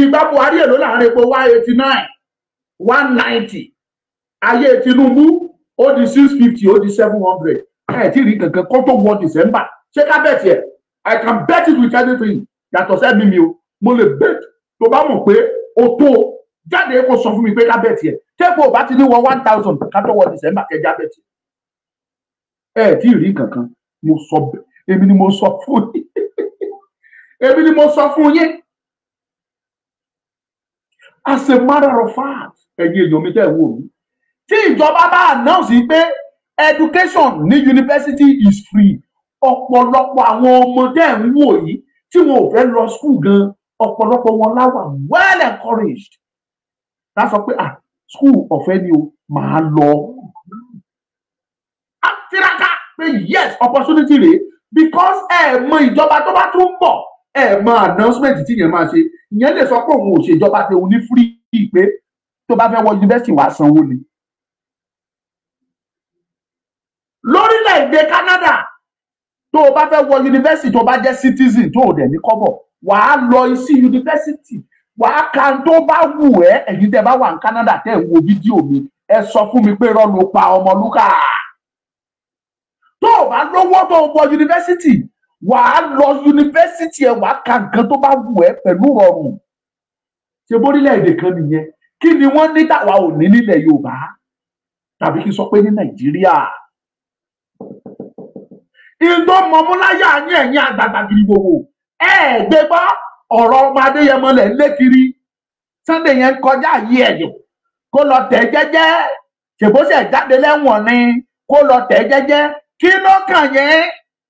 Speaker 3: ìgbà Buhari èlò láàrin epo 189 190 ayé Tinubu ó di 650 ó di 700 ẹ ti rí kankan kó tó wọ December ṣé ká bẹ̀ tiẹ̀ I can bet it with anything yàtọ̀ sẹ́mi mi o mo lè bet tó bá mọ̀ pé o tó jáde kó sọ fún mi pé ká bẹ̀ tiẹ̀ tẹ́pọ̀ bá ti ní wọ 1000 ká tó wọ December kẹjá bẹ̀ tiẹ̀ ẹ ti rí kankan mo sọ èmi ni mo sọ fún yín èmi ni mo sọ fún yín As a matter of fact, ẹ̀yin èèyàn mi tẹ́ ẹ̀ wò mí, tí ìjọba bá announce pé education ní university is free, ọ̀pọ̀lọpọ̀ àwọn ọmọ tẹ́ ẹ̀ ń wò yìí tí wọn ò fẹ́ lọ school gan, ọ̀pọ̀lọpọ̀ wọn láwà well encouraged. That's sọ pé school ọ̀fẹ́ ni o, màá lọ. Á tiraka pé yes opportunity rèé, because mọ ìjọba tó bá tún bọ̀, mọ announcement tí yẹn máa ṣe, ìyẹn lè sọ pé òun ò ṣèjọba tẹ òun ní free pé tó bá fẹ́ wọ yunifásitì wàá sanwó ni. Lórílẹ̀-èdè Canada tó o bá fẹ́ wọ yunifásitì tó bá jẹ́ citizen tó o dẹ̀ ní kọ́bọ̀, wàá lọ sí yunifásitì, wàá ka tó bá wù ẹ́. Ẹ̀yin tẹ́ bá wà ní Canada tẹ́ ẹ̀ ń wo fídíò mi, ẹ sọ fún mi pé irọ́ ló pa Ọmọlúkà. Tó o bá lówó tó o wọ yunifásitì, wàá lọ yunifásitì ẹ wàá ka nǹkan tó bá wù ẹ́ pẹ̀lú rọrùn. Ṣé bórílẹ̀-èdè kan nìyẹn? Kí ni wọ́n ní tàwa ò ní nílẹ̀ Yorùbá tàbí kí n sọ pé ní Nàìjíríà? Ìdó mọ̀múláyà yín ẹ̀yin àgbàgbà kiri gbogbo gbé gbọ́ ọ̀rọ̀ ọmọ Adéyẹmọ lẹ̀ lé kiri. Sunday yẹn kọjá yí ẹ̀yọ̀ kó lọ tẹ̀ jẹ́jẹ́, ṣèbóṣẹ̀ jáde lẹ́wọ̀n ni kó lọ tẹ̀ jẹ́jẹ́. Kí ló kàn yẹn?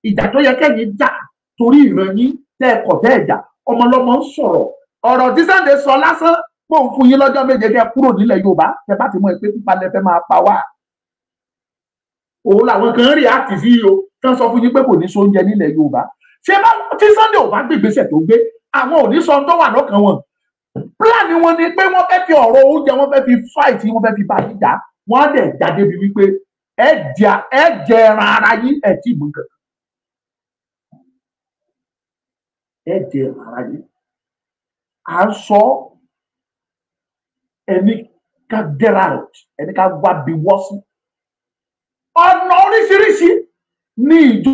Speaker 3: Ìjà tó yẹ kẹ́yìn jà torí ìran yín tẹ́ ẹ̀kọ́ tẹ́ ẹ̀jà, ọmọlọ́mọ ń sọ̀rọ̀. Ọ̀rọ̀ tí Sunday sọ lásán pò ń fún yín lọ́jọ́ méje kẹ́ kúrò nílẹ̀ Yorùbá, tẹ́ bá ti mọ̀ pé pípa lẹ́fẹ́ máa pa wá. Òun làwọn kan rí àti sí o tán sọ fún yín pé kò ní so oúnjẹ nílẹ̀ Yorùbá. Ṣé bá tí Sunday ò bá gbé ìgbésẹ̀ tó gbé, àwọn ò ní sọ tó wà lọ́kàn wọn. Plan wọn ni pé wọ́n fẹ́ fi ọ̀rọ̀ oúnjẹ, wọ́n fẹ́ fi fight, wọ́n fẹ́ fi bá yín jà. Wọ́n á dẹ̀ jáde bí wípé ẹ jẹ ẹran ara yín ẹ tí mú nǹkan. Ẹ jẹ ẹran ara yín. À ń sọ ẹni ká get out, ẹni ká wá bí wọ́ sí. Ọ̀nà oríṣiríṣi ní ìjọ.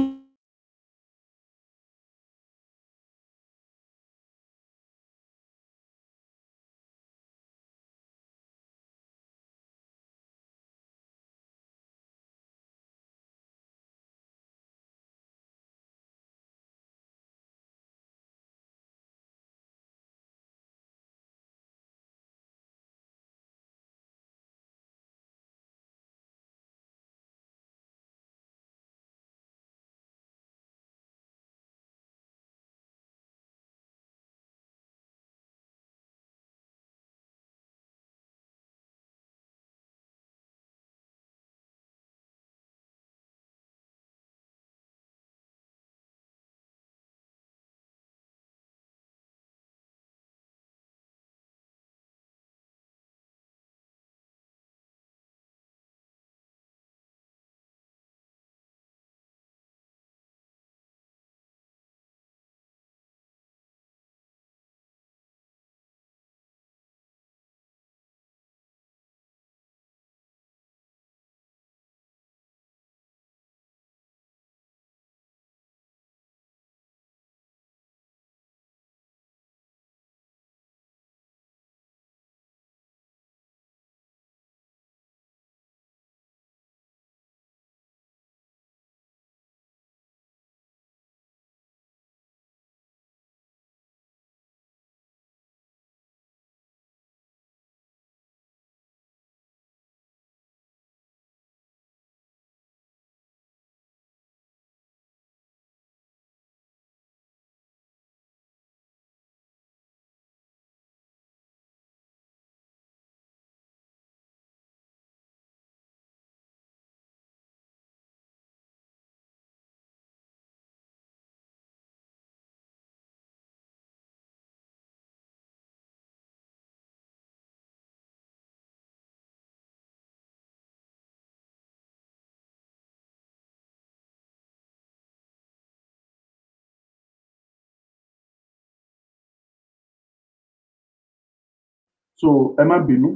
Speaker 3: So ẹ má bínú.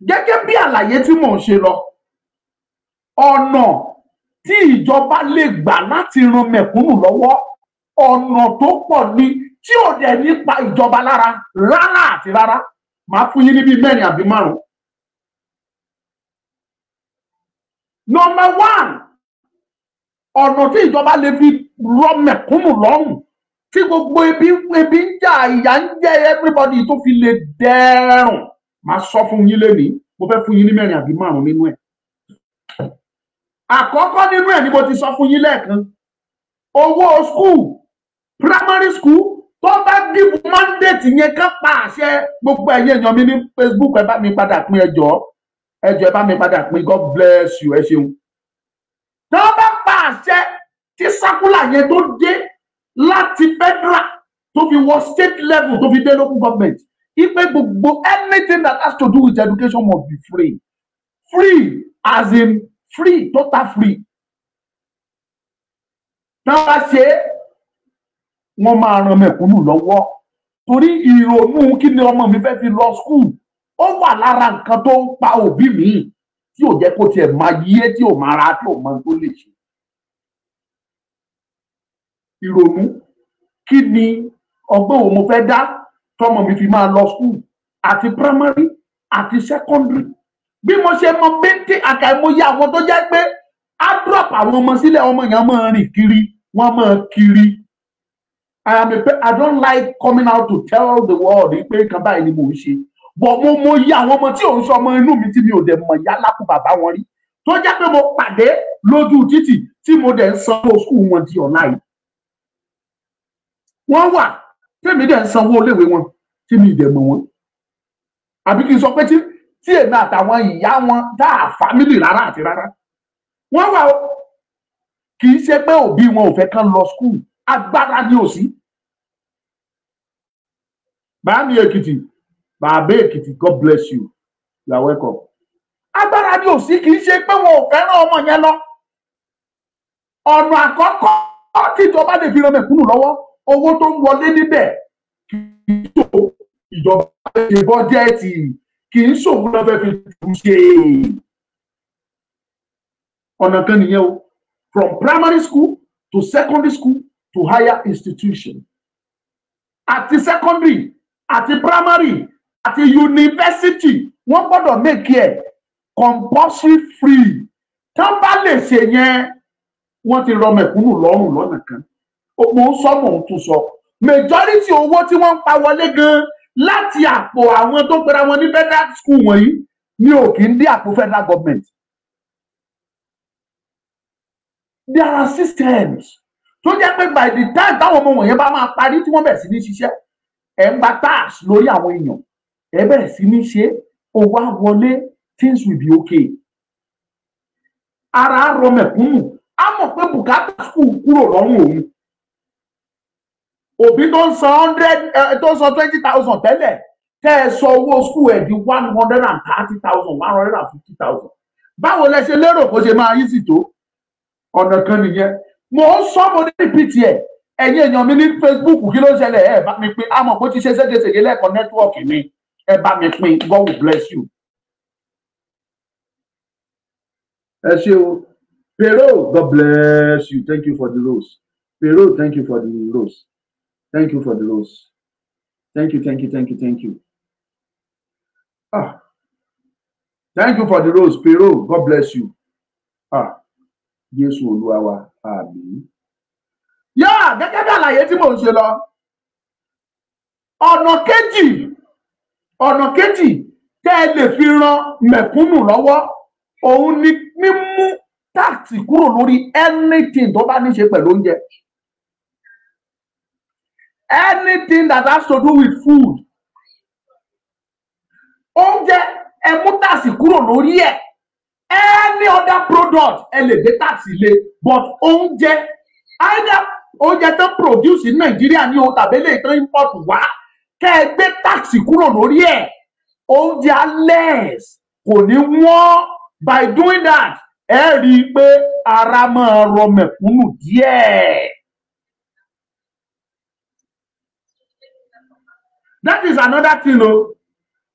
Speaker 3: Gẹ́gẹ́ bí àlàyé tí mò ń ṣe lọ, ọ̀nà tí ìjọba lè gbà láti ran mẹ̀kúnnù lọ́wọ́, ọ̀nà tó pọ̀ ni tí ò dẹ̀ nípa ìjọba lára rárá àti rárá. Màá fún yín níbi mẹ́rin àbí márùn-ún. Number one, ọ̀nà tí ìjọba lè fi rọ mẹ̀kúnnù lọ́rùn tí gbogbo ebi ń jà, ìyà ń jẹ everybody tó fi lè dẹrùn. Màá sọ fún yín lénìí, mo fẹ́ fún yín ní 4 àbí 5 nínú ẹ̀. Àkọ́kọ́ nínú ẹ̀ ni mo ti sọ fún yín lẹ́ẹ̀kan. Owó school, primary school, tó bá give mandate yẹn kán pa àṣẹ. Gbogbo ẹ̀yin èèyàn mi ní Facebook, ẹ bá mi padà pín, ẹjọ́ ẹ bá mi padà pín, God bless you, ẹ ṣeun. Tó bá pa àṣẹ tí sákúlà yẹn tó dé láti federal tó fi wọ state level tó fi dé local government, ipe gbogbo anything that has to do with education must be free. Free as in free, total free. Tá bá ṣe wọ́n máa ran mẹ̀kúnnù lọ́wọ́, torí ìrònú kí ni ọmọ mi fẹ́ fi lọ school ó wà lára nǹkan tó ń pa òbí mi tí ò jẹ́ kó tiẹ̀ máa yé, tí ò máa ra, tí ò mọ tó lè ṣe. Ìrònú kí ni ọgbọ́n wo mo fẹ́ dá tọmọ mi fi máa lọ school àti primary àti secondary. Bí mo ṣe mọ péńté àkàìmọye àwọn tó jẹ́ pé á drop àwọn ọmọ sílẹ̀, ọmọ yẹn máa rìn kiri, wọ́n máa kiri. I don't like coming out to tell the world pé nǹkan báyìí ni mò ń ṣe, but mo yí àwọn ọmọ tí ò ń sọ ọmọ inú mi tí mi ò dẹ̀ mọ̀ ìyá lápò bàbá wọn rí, tó jẹ́ pé mo pàdé lójú títì tí mo dẹ̀ ń sanwó school wọn di ọ̀la yìí. Wọ́n wà tèmi dẹ̀ ń sanwó iléèwé wọn tí mi dẹ̀ mọ̀ wọn, àbí kí n sọ pé tí èmi àtàwọn ìyá wọn dá fámìlì rárá àti rárá. Wọ́n wà kì í ṣe pé òbí wọn ò fẹ́ kán lọ school, agbára ni ò sí. Bàámi Èkìtì, bàbá Èkìtì, God bless you, you are welcome. Agbára ni ò sí, kì í ṣe pé wọn ò fẹ́ràn ọmọ yẹn lọ. Ọ̀nà àkọ́kọ́ tí ìjọba lè fi ran mẹ̀kúnnù lọ́wọ́, owó tó ń wọlé níbẹ̀ kì í ṣòwò ìjọba ṣe bọ́jẹ́ẹ̀tì, kì í ṣòwò lọ́fẹ́ fi tún ṣe. Ọ̀nà kan nìyẹn o, from primary school to secondary school to higher institution. Àti secondary, àti primary, àti university, wọ́n gbọ́dọ̀ make it compulsory free. Tán bá lè ṣe yẹn, wọ́n ti rọ mẹ̀kúnnù lọ́rùn lọ́nà kan. Mo ń sọ, mò ń tún sọ. Majority owó tí wọ́n ń pa wọlé gan láti àpò àwọn tó pera wọn ní federal school wọ̀nyí ni ò kì í dé àpò federal government. There are systems tó jẹ́ pé by the time táwọn ọmọ wọ̀nyẹn bá máa parí tí wọ́n bẹ̀rẹ̀ sí ní ṣiṣẹ́, ẹ̀ ń gba tax lórí àwọn èèyàn, ẹ̀ bẹ̀rẹ̀ sí ní ṣe, owó á wọlé, things will be okay. Ara rọ mẹ̀kúnnù, á mọ̀ pé bùkátà school kúrò lọ́rùn òun. Òbí tó ń san 20,000 tẹ́lẹ̀, tẹ́ ẹ sọ owó school ẹ̀ di 130,000, 150,000. Báwo lẹ ṣe lérò kó ṣe máa yí sí tó? Ọ̀nà kan nìyẹn. Mo ń sọ, mo ní repeat ẹ̀. Ẹ̀yin èèyàn mi ní Facebook, kí ló ṣẹlẹ̀? Ẹ bá mi pín, àmọ́ bó ti ṣe ségesège lẹ́ẹ̀kan nẹ́tíwọ̀kì mi, ẹ bá mi pín, God will bless you. Ẹ ṣé o. Pero, God bless you. Thank you for the rose. Pero, thank you for the rose. Thank you for the rose. Thank you, thank you, thank you, thank you. Thank you for the rose, Pero. God bless you. Jésù Olúwa wa, àmín. Yá, gẹ́gẹ́ bí àlàyé tí mò ń ṣe lọ. Ọ̀nà kejì tẹ́ ẹ lè fi ran mẹ̀kúnnù lọ́wọ́, òun ni mímú táàsì kúrò lórí anything tó bá ní ṣe pẹ̀lú oúnjẹ. Anything that has to do with food. Oúnjẹ, ẹ mú táàsì kúrò lórí ẹ̀. Any other product ẹ lè gbé táàsì lé, but oúnjẹ, either oúnjẹ tó produce ní Nàìjíríà ní o tàbí lè tó import wá, kẹ́ ẹ gbé táàsì kúrò lórí ẹ̀. Oúnjẹ less, kò ní wọ́n. By doing that, ẹ rí i pé ara máa rọ mẹ̀kúnnù díẹ̀. That is another thing o.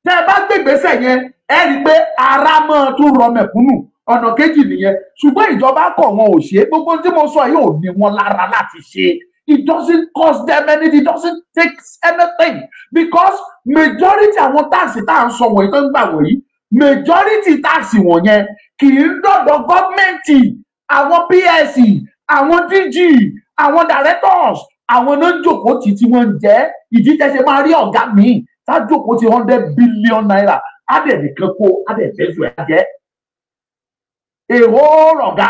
Speaker 3: Tẹ́ ẹ bá gbé ìgbésẹ̀ yẹn, ẹ rí i pé ara máa tún rọ mẹ̀kúnnù. Ọ̀nà kejì nìyẹn. Ṣùgbọ́n ìjọba kọ̀ wọn ò ṣe. Gbogbo tí mo sọ yìí ò ní wọn lára láti ṣe. It doesn't cost them anything. It doesn't take anything. Because majority àwọn táàsì tá à ń sọ wọ̀nyí tó ń gbà wọ̀nyí, majority táàsì wọ̀nyẹn kì í dọ̀dọ̀ gọ́ọ̀mẹ̀ntì, àwọn PSC, àwọn DG, àwọn directors, àwọn náà jókòó tí wọ́n ń jẹ́ ìdí tẹ́ ṣe máa rí ọ̀gá míì tá jókòó tí 100 billion naira á dẹ̀ nìkan kó á dẹ̀ bẹ́ẹ̀ fún ẹ̀ jẹ́ èrò ọ̀gá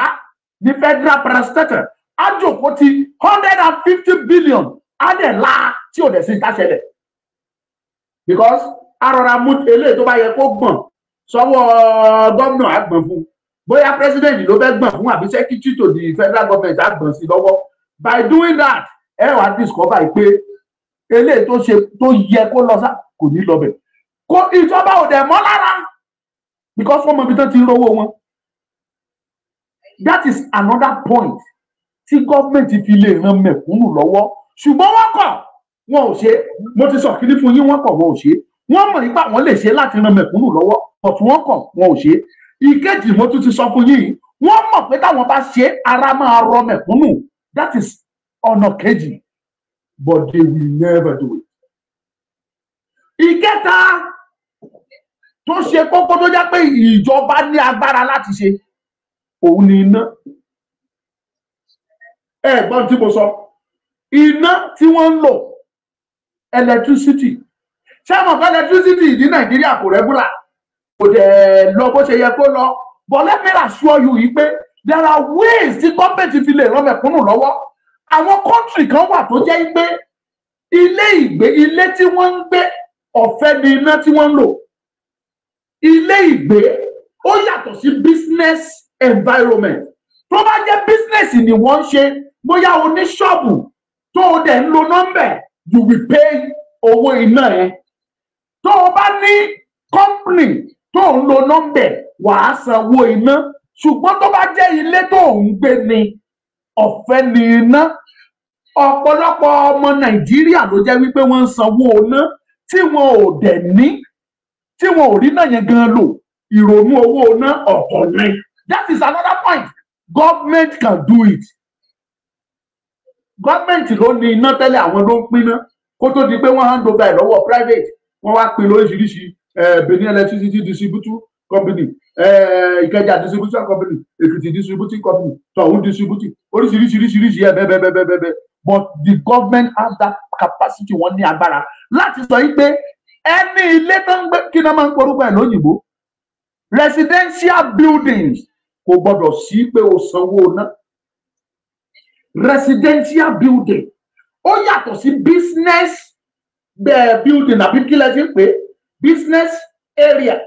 Speaker 3: ní federal parastatal á jókòó tí 150 billion á dẹ̀ la tí ò dẹ̀ sí ìtàṣẹlẹ̀ because arọra mú eléyìí tó bá yẹ kó gbọ̀n sọ́wọ́ gómìnà àgbọ̀n fún bóyá president ló fẹ́ gbọ̀n fún àbí secretary to the federal government àgbọ̀n sí lọ́wọ́ by doing that ẹ wá discover pé eléyìí tó ṣe tó yẹ kó lọ sá kò ní lọ bẹ̀ kó ìjọba ò dẹ̀ mọ́ lára because wọ́n mọ ibi tó ti ń rówó wọn. That is another point tí gọ́ọ̀mẹ̀ntì fi lè ran mẹ̀kúnnù lọ́wọ́ ṣùgbọ́n wọ́n kọ̀ wọn ò ṣe mo ti sọ kíní fún yín wọ́n kọ̀ wọn ò ṣe wọ́n mọ̀ nípa wọn lè ṣe láti ran mẹ̀kúnnù lọ́wọ́ but wọ́n kọ̀ wọn ò ṣe ìkejì mo tún ti sọ fún yín wọ́n mọ̀ pé táwọn bá ṣe ara máa rọ mẹ̀kúnnù that is ọ̀nà kejì but they will never do it. Ìkẹta tó ṣe kókó tó jẹ́ pé ìjọba ní agbára láti ṣe òun ni iná. Ẹ̀gbọ́n tí mo sọ iná tí wọ́n ń lò electricity ṣé mo fẹ́ electricity ní Nàìjíríà kò regular kò dẹ̀ lọ bó ṣe yẹ kó lọ but let me assure you yìí pé there are ways tí gọ́ọ̀mẹ̀ntì fi lè ràn mẹ̀kúnnù lọ́wọ́. Àwọn country kan wà tó jẹ́ pé ilé tí wọ́n ń gbé ọ̀fẹ́ ni iná tí wọ́n ń lò. Ilé ìgbé ó yàtọ̀ sí business environment. Tó bá jẹ́ business ni wọ́n ń ṣe bóyá oníṣọ́ọ̀bù tó o dẹ̀ ń lo nọ́mbẹ̀ you will pay owó iná yẹn. Tó o bá ní company tó ń lo nọ́mbẹ̀ wàá sanwó iná ṣùgbọ́n tó bá jẹ́ ilé tó ń gbé ni ọ̀fẹ́ ni iná. Ọ̀pọ̀lọpọ̀ ọmọ Nàìjíríà ló jẹ́ wípé wọ́n ń sanwó iná tí wọn ò dẹ̀ ní tí wọn ò rí náà yẹn gan lò ìrònú owó iná ọ̀tọ̀ ni. That is another point. Government can do it. Government ló ní iná tẹ́lẹ̀ àwọn ló ń pín iná kó tó di pé wọ́n hand over ẹ̀ lọ́wọ́ private wọ́n wá pín lóríṣiríṣi Benin Electricity Distributor Company Ìkẹjà Distribution Company Èkìtì Distributing Company Tọ̀hún Distributing oríṣiríṣiríṣiríṣi ẹ̀ bẹ́ẹ̀ but the government has that capacity wọ́n ní agbára láti sọ yìí pé ẹni ilé tó ń gbé kí náà máa ń porúkọ ẹ̀ lóyìnbó residential buildings kò gbọdọ̀ sí pé o sanwó ná. Residential building ó yàtọ̀ sí business building àbí kí lẹ ti ń pè business area.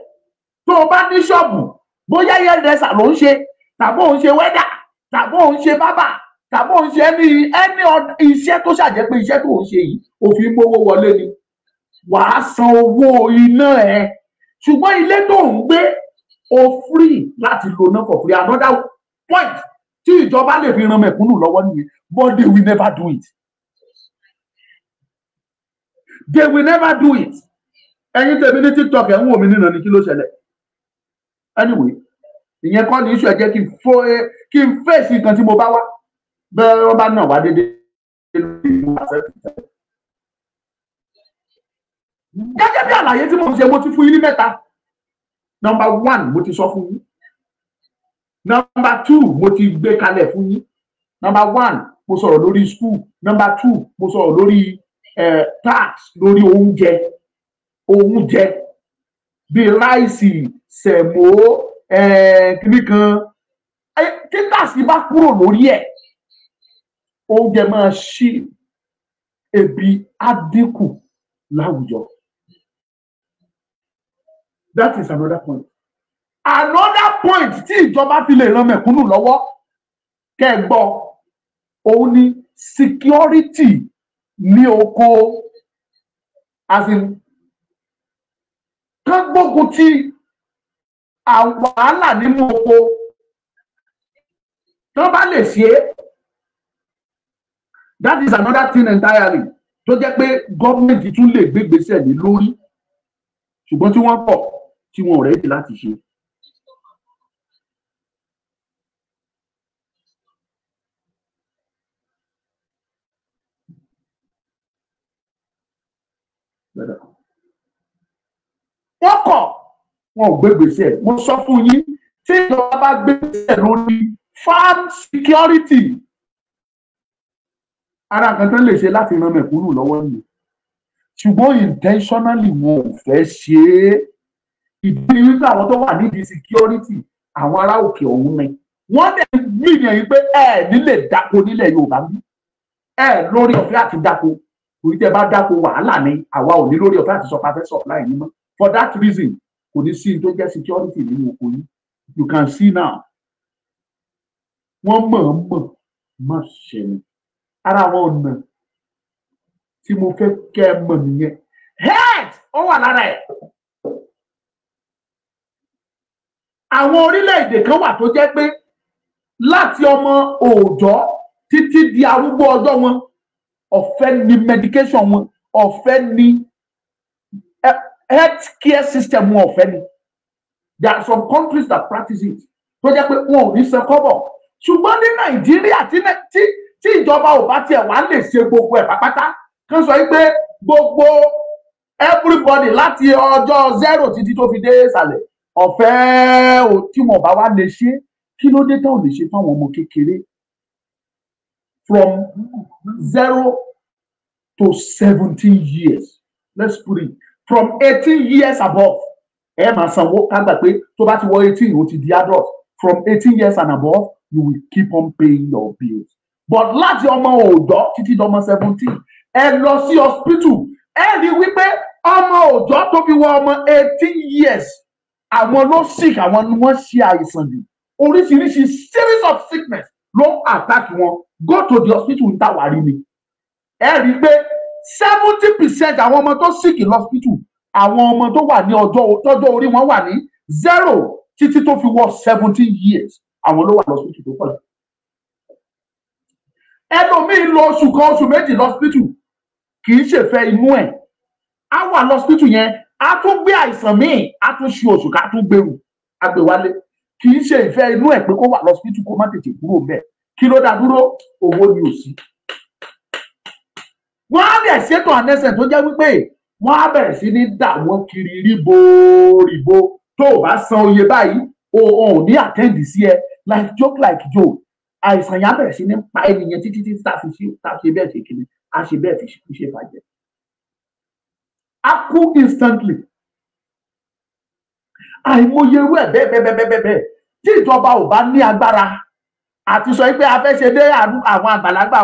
Speaker 3: Tó o bá ní ṣọ́ọ̀bù bóyá yẹ́dẹ́sà ló ń ṣe tàbí òun ṣe wẹ́dà tàbí òun ṣe bábà tàbí òun ṣe ẹni iṣẹ́ tó ṣàjẹ́ pé iṣẹ́ tó ń ṣe yìí òfin gbówó wọlé ni wàá san owó iná ẹ̀ ṣùgbọ́n ilé tó ń gbé o free láti lo náà for free. Another point tí ìjọba lè fi ran mẹ̀kúnnù lọ́wọ́ nìyẹn but they will never do it. They will never do it. Ẹ̀yin tèmi ní TikTok ẹ̀ ń wò mí nínú ni kí ló ṣẹlẹ̀. Anyway ìyẹn kọ́ ni iṣu ẹ̀ jẹ́ kí n fèsì nǹkan tí mo bá wá bẹ́ẹ̀ wọ́n bá nà wá déédéé. Gẹ́gẹ́ bí àlàyé tí mo ṣe mo ti fún yín ní mẹ́ta. Number one mo ti sọ fún yín. Number two mo ti gbé kalẹ̀ fún yín. Number one mo sọ̀rọ̀ lórí school. Number two mo sọ̀rọ̀ lórí tax lórí oúnjẹ bíi ráìsì sẹ̀mó kìnnìkan. Tí tax bá kúrò lórí ẹ̀ oúnjẹ máa ṣí ebi á dínkù láwùjọ. That is another point. Another point tí ìjọba fi lè ran mẹ̀kúnnù lọ́wọ́ kẹ́gbọ́ òun ni security ní oko as in kán gbógun ti wàhálà nínú oko tó bá lè ṣe é. That is another thing entirely tó jẹ́ pé gọ́ọ̀mẹ̀ntì tún lè gbé gbèsè ní lórí ṣùgbọ́n tí wọ́n pọ̀ tí wọn ò rẹ́dì láti ṣe. Wọ́n kọ̀ wọn ò gbé gbèsè. Mo sọ fún yín tí ìjọba bá gbé gbèsè lórí farm security ara nǹkan tán lè ṣe láti ran mẹ̀kúnnù lọ́wọ́ nìyẹn ṣùgbọ́n intentionally wọn ò fẹ́ ṣe é ìdí ni wípé àwọn tó wà nídìí security àwọn ará òkè ọ̀hún ni wọ́n dẹ̀ gbìyànjú yìí pé ẹ nílè dáko nílẹ̀ Yorùbá bí ẹ lórí ọ̀fẹ́ àti dáko torí tẹ́ bá dáko wàhálà ni àwa ò ní lórí ọ̀fẹ́ àti sọ pàfẹ́ supply ní mọ́ for that reason kò ní sí tó jẹ́ security nínú oko yìí you can see now wọ́n mọ̀ọ́mọ̀ má ṣe ni ara àwọn ọ̀nà tí mo fẹ́ kẹ́ ẹ mọ̀ nìyẹn head ó wà lára ẹ̀ àwọn orílẹ̀-èdè kan wà tó jẹ́ pé láti ọmọ òòjọ́ títí di arúgbó ọjọ́ wọn ọ̀fẹ́ ni medication wọn ọ̀fẹ́ ni health care system wọn ọ̀fẹ́ ni there are some countries that practice it tó jẹ́ pé wọn ò ní san kọ́bọ̀ ṣùgbọ́n ní Nàìjíríà tí ìjọba ò bá tiẹ̀ wá lè ṣe gbogbo ẹ̀ pátápátá kan sọ pé gbogbo everybody láti ọjọ́ 0 títí tó fi dé ìsàlẹ̀ ọ̀fẹ́ tí wọn bá wá lè ṣe kí ló dé tán ò lè ṣe fáwọn ọmọ kékeré from 0 to 17 years let's put it from 18 years above ẹ máa sanwó ká gbà pé tó bá ti wọ 18 ó ti di adult from 18 years and above you will keep on paying your bills but láti ọmọ òòjọ́ títí dọmọ 17 ẹ lọ sí hospital ẹ rí wípé ọmọ òòjọ́ tó fi wọ ọmọ 18 years àwọn ló sick àwọn ni wọ́n ṣe àìsàn jù oríṣiríṣi series of sickness ló attack wọn go to the hospital ń tàwárí ni ẹ rí pé 70% àwọn ọmọ tó sick in hospital àwọn ọmọ tó wà ní ọjọ́ orí wọn wà ní 0 títí tó fi wọ 17 years àwọn ló wà lọ́sítù tó pọ̀ jù ẹlòmíì lọ oṣù kan oṣù méjì lọ́sítù kì í ṣèfẹ́ inú ẹ̀ á wà lọ́sítù yẹn á tún gbé àìsàn míì á tún ṣe oṣù ká tún gbèrú agbèwálé kì í ṣe ìfẹ́ inú ẹ̀ pé kó wà lọ́sítù kó má tètè kúrò bẹ́ẹ̀ kí ló dá dúró owó ni ò sí. wọ́n á dẹ̀ ṣètò ànẹ́sẹ̀ tó jẹ́ wípé wọ́n á bẹ̀rẹ̀ sí ní dà wọ́n kiri ríbo tó o bá san oye báyìí o ò ní àtẹ́ǹdì sí ẹ like joke àìsàn yẹn á bẹ̀rẹ̀ sí ní pa ènìyàn títí tá a ṣe bẹ́ẹ̀ ṣe kiri a ṣe bẹ́ẹ̀ fi ṣe fàjẹ́. a kú instantly àìmọye irú ẹ̀ bẹ́ẹ̀ tí ìjọba ò bá ní agbára àti sọ pé a fẹ́ ṣe dé àwọn àgbàlagbà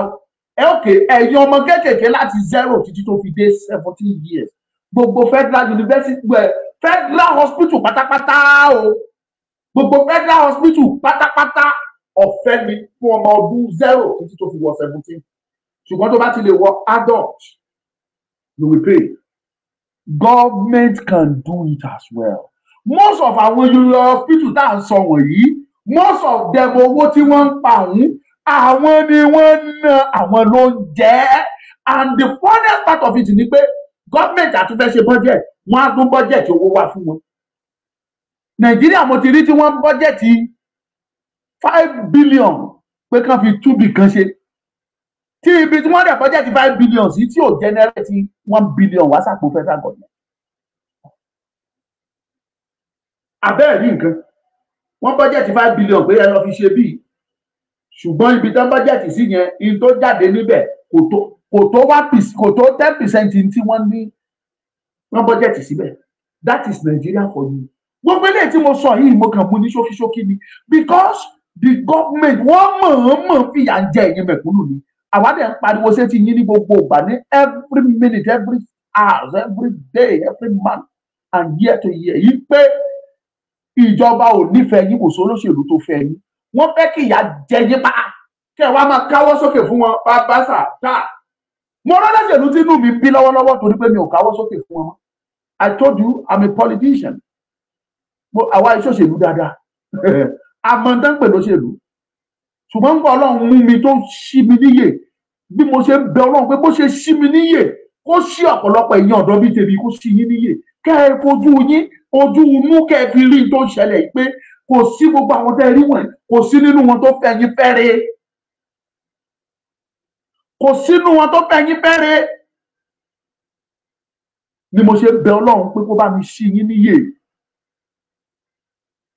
Speaker 3: ẹ̀yin ọmọ kéékèèké láti 0 títí tó fi dé 17 years gbogbo federal university federal hospital pátápátá o gbogbo federal hospital pátápátá ọ̀fẹ́ ni fún ọmọ ọdún 0 títí tó fi wọ 17 ṣùgbọ́n tó bá ti lè wọ adult you will pay. Government can do it as well. Most of àwọn hospital tá à ń sọ wọ̀nyí most of them owó tí wọ́n ń pa òun àwọn ni wọ́n ń ná àwọn ló ń jẹ́ and the funniest part of it ni pé government àtúnfẹ́ ṣe budget wọ́n á tún budget owó wá fún wọn. Nàìjíríà mo ti rí tí wọ́n budget 5 billion pé kàn fi 2 bìkan ṣe tí ibi tí wọ́n dẹ̀ budget 5 billion sí tí ò generate 1 billion wá sàpò federal government. Abẹ́ẹ̀ rí nǹkan wọ́n budget 5 billion pé ẹ lọ fi ṣe bíi ṣùgbọ́n ibi tán budget sí yẹn in tó jáde níbẹ̀ kò tó 10% tí wọ́n ní wọ́n budget síbẹ̀. That is Nigeria for you. Gbogbo eléyìí tí mo sọ yìí mo kàn mú ní ṣókíṣókí ni because the government wọ́n mọ̀ọ́mọ̀ fìyà ń jẹ ẹ̀yin mẹ̀kúnnù ni àwa dẹ̀ ń pariwo sétí yín ní gbogbo ìgbà ní every minute every hour every day every month and year to year yìí pé ìjọba ò nífẹ̀ẹ́ yín kò sólóṣèlú tó fẹ́ yín wọ́n fẹ́ kí ìyà jẹ yín pa kẹ́ ẹ wá máa káwọ́ sókè fún wọn bá sà tá mo rọ́lẹ́sẹ̀lú tí inú mi bí lọ́wọ́lọ́wọ́ torí pé mi ò káwọ́ sókè fún wọn. I told you I'm a politician. Àwa ìṣòṣèlú dáadáa àmọ̀ǹtán pè lóṣèlú ṣùgbọ́n nǹkan ọlọ́run mú mi tó ṣí mi níyè bí mo ṣe bẹ ọlọ́run pé bó ṣe ṣí mi níyè kó ṣí ọ̀pọ̀lọpọ̀ èèyàn ọ̀dọ́ bíi tèmi kó ṣí yín níyè kẹ́ ẹ fojú yín ojú inú kẹ́ ẹ fi rí tó ń ṣẹlẹ̀ yìí pé kò sí gbogbo àwọn tẹ́ ẹ rí wọ̀nyí kò sí nínú wọn tó fẹ́ yín fẹ́rẹ̀ kò sínú wọn tó fẹ́ yín fẹ́rẹ̀ ni mo ṣe bẹ ọlọ́run pé kó bá mi ṣí yín níyè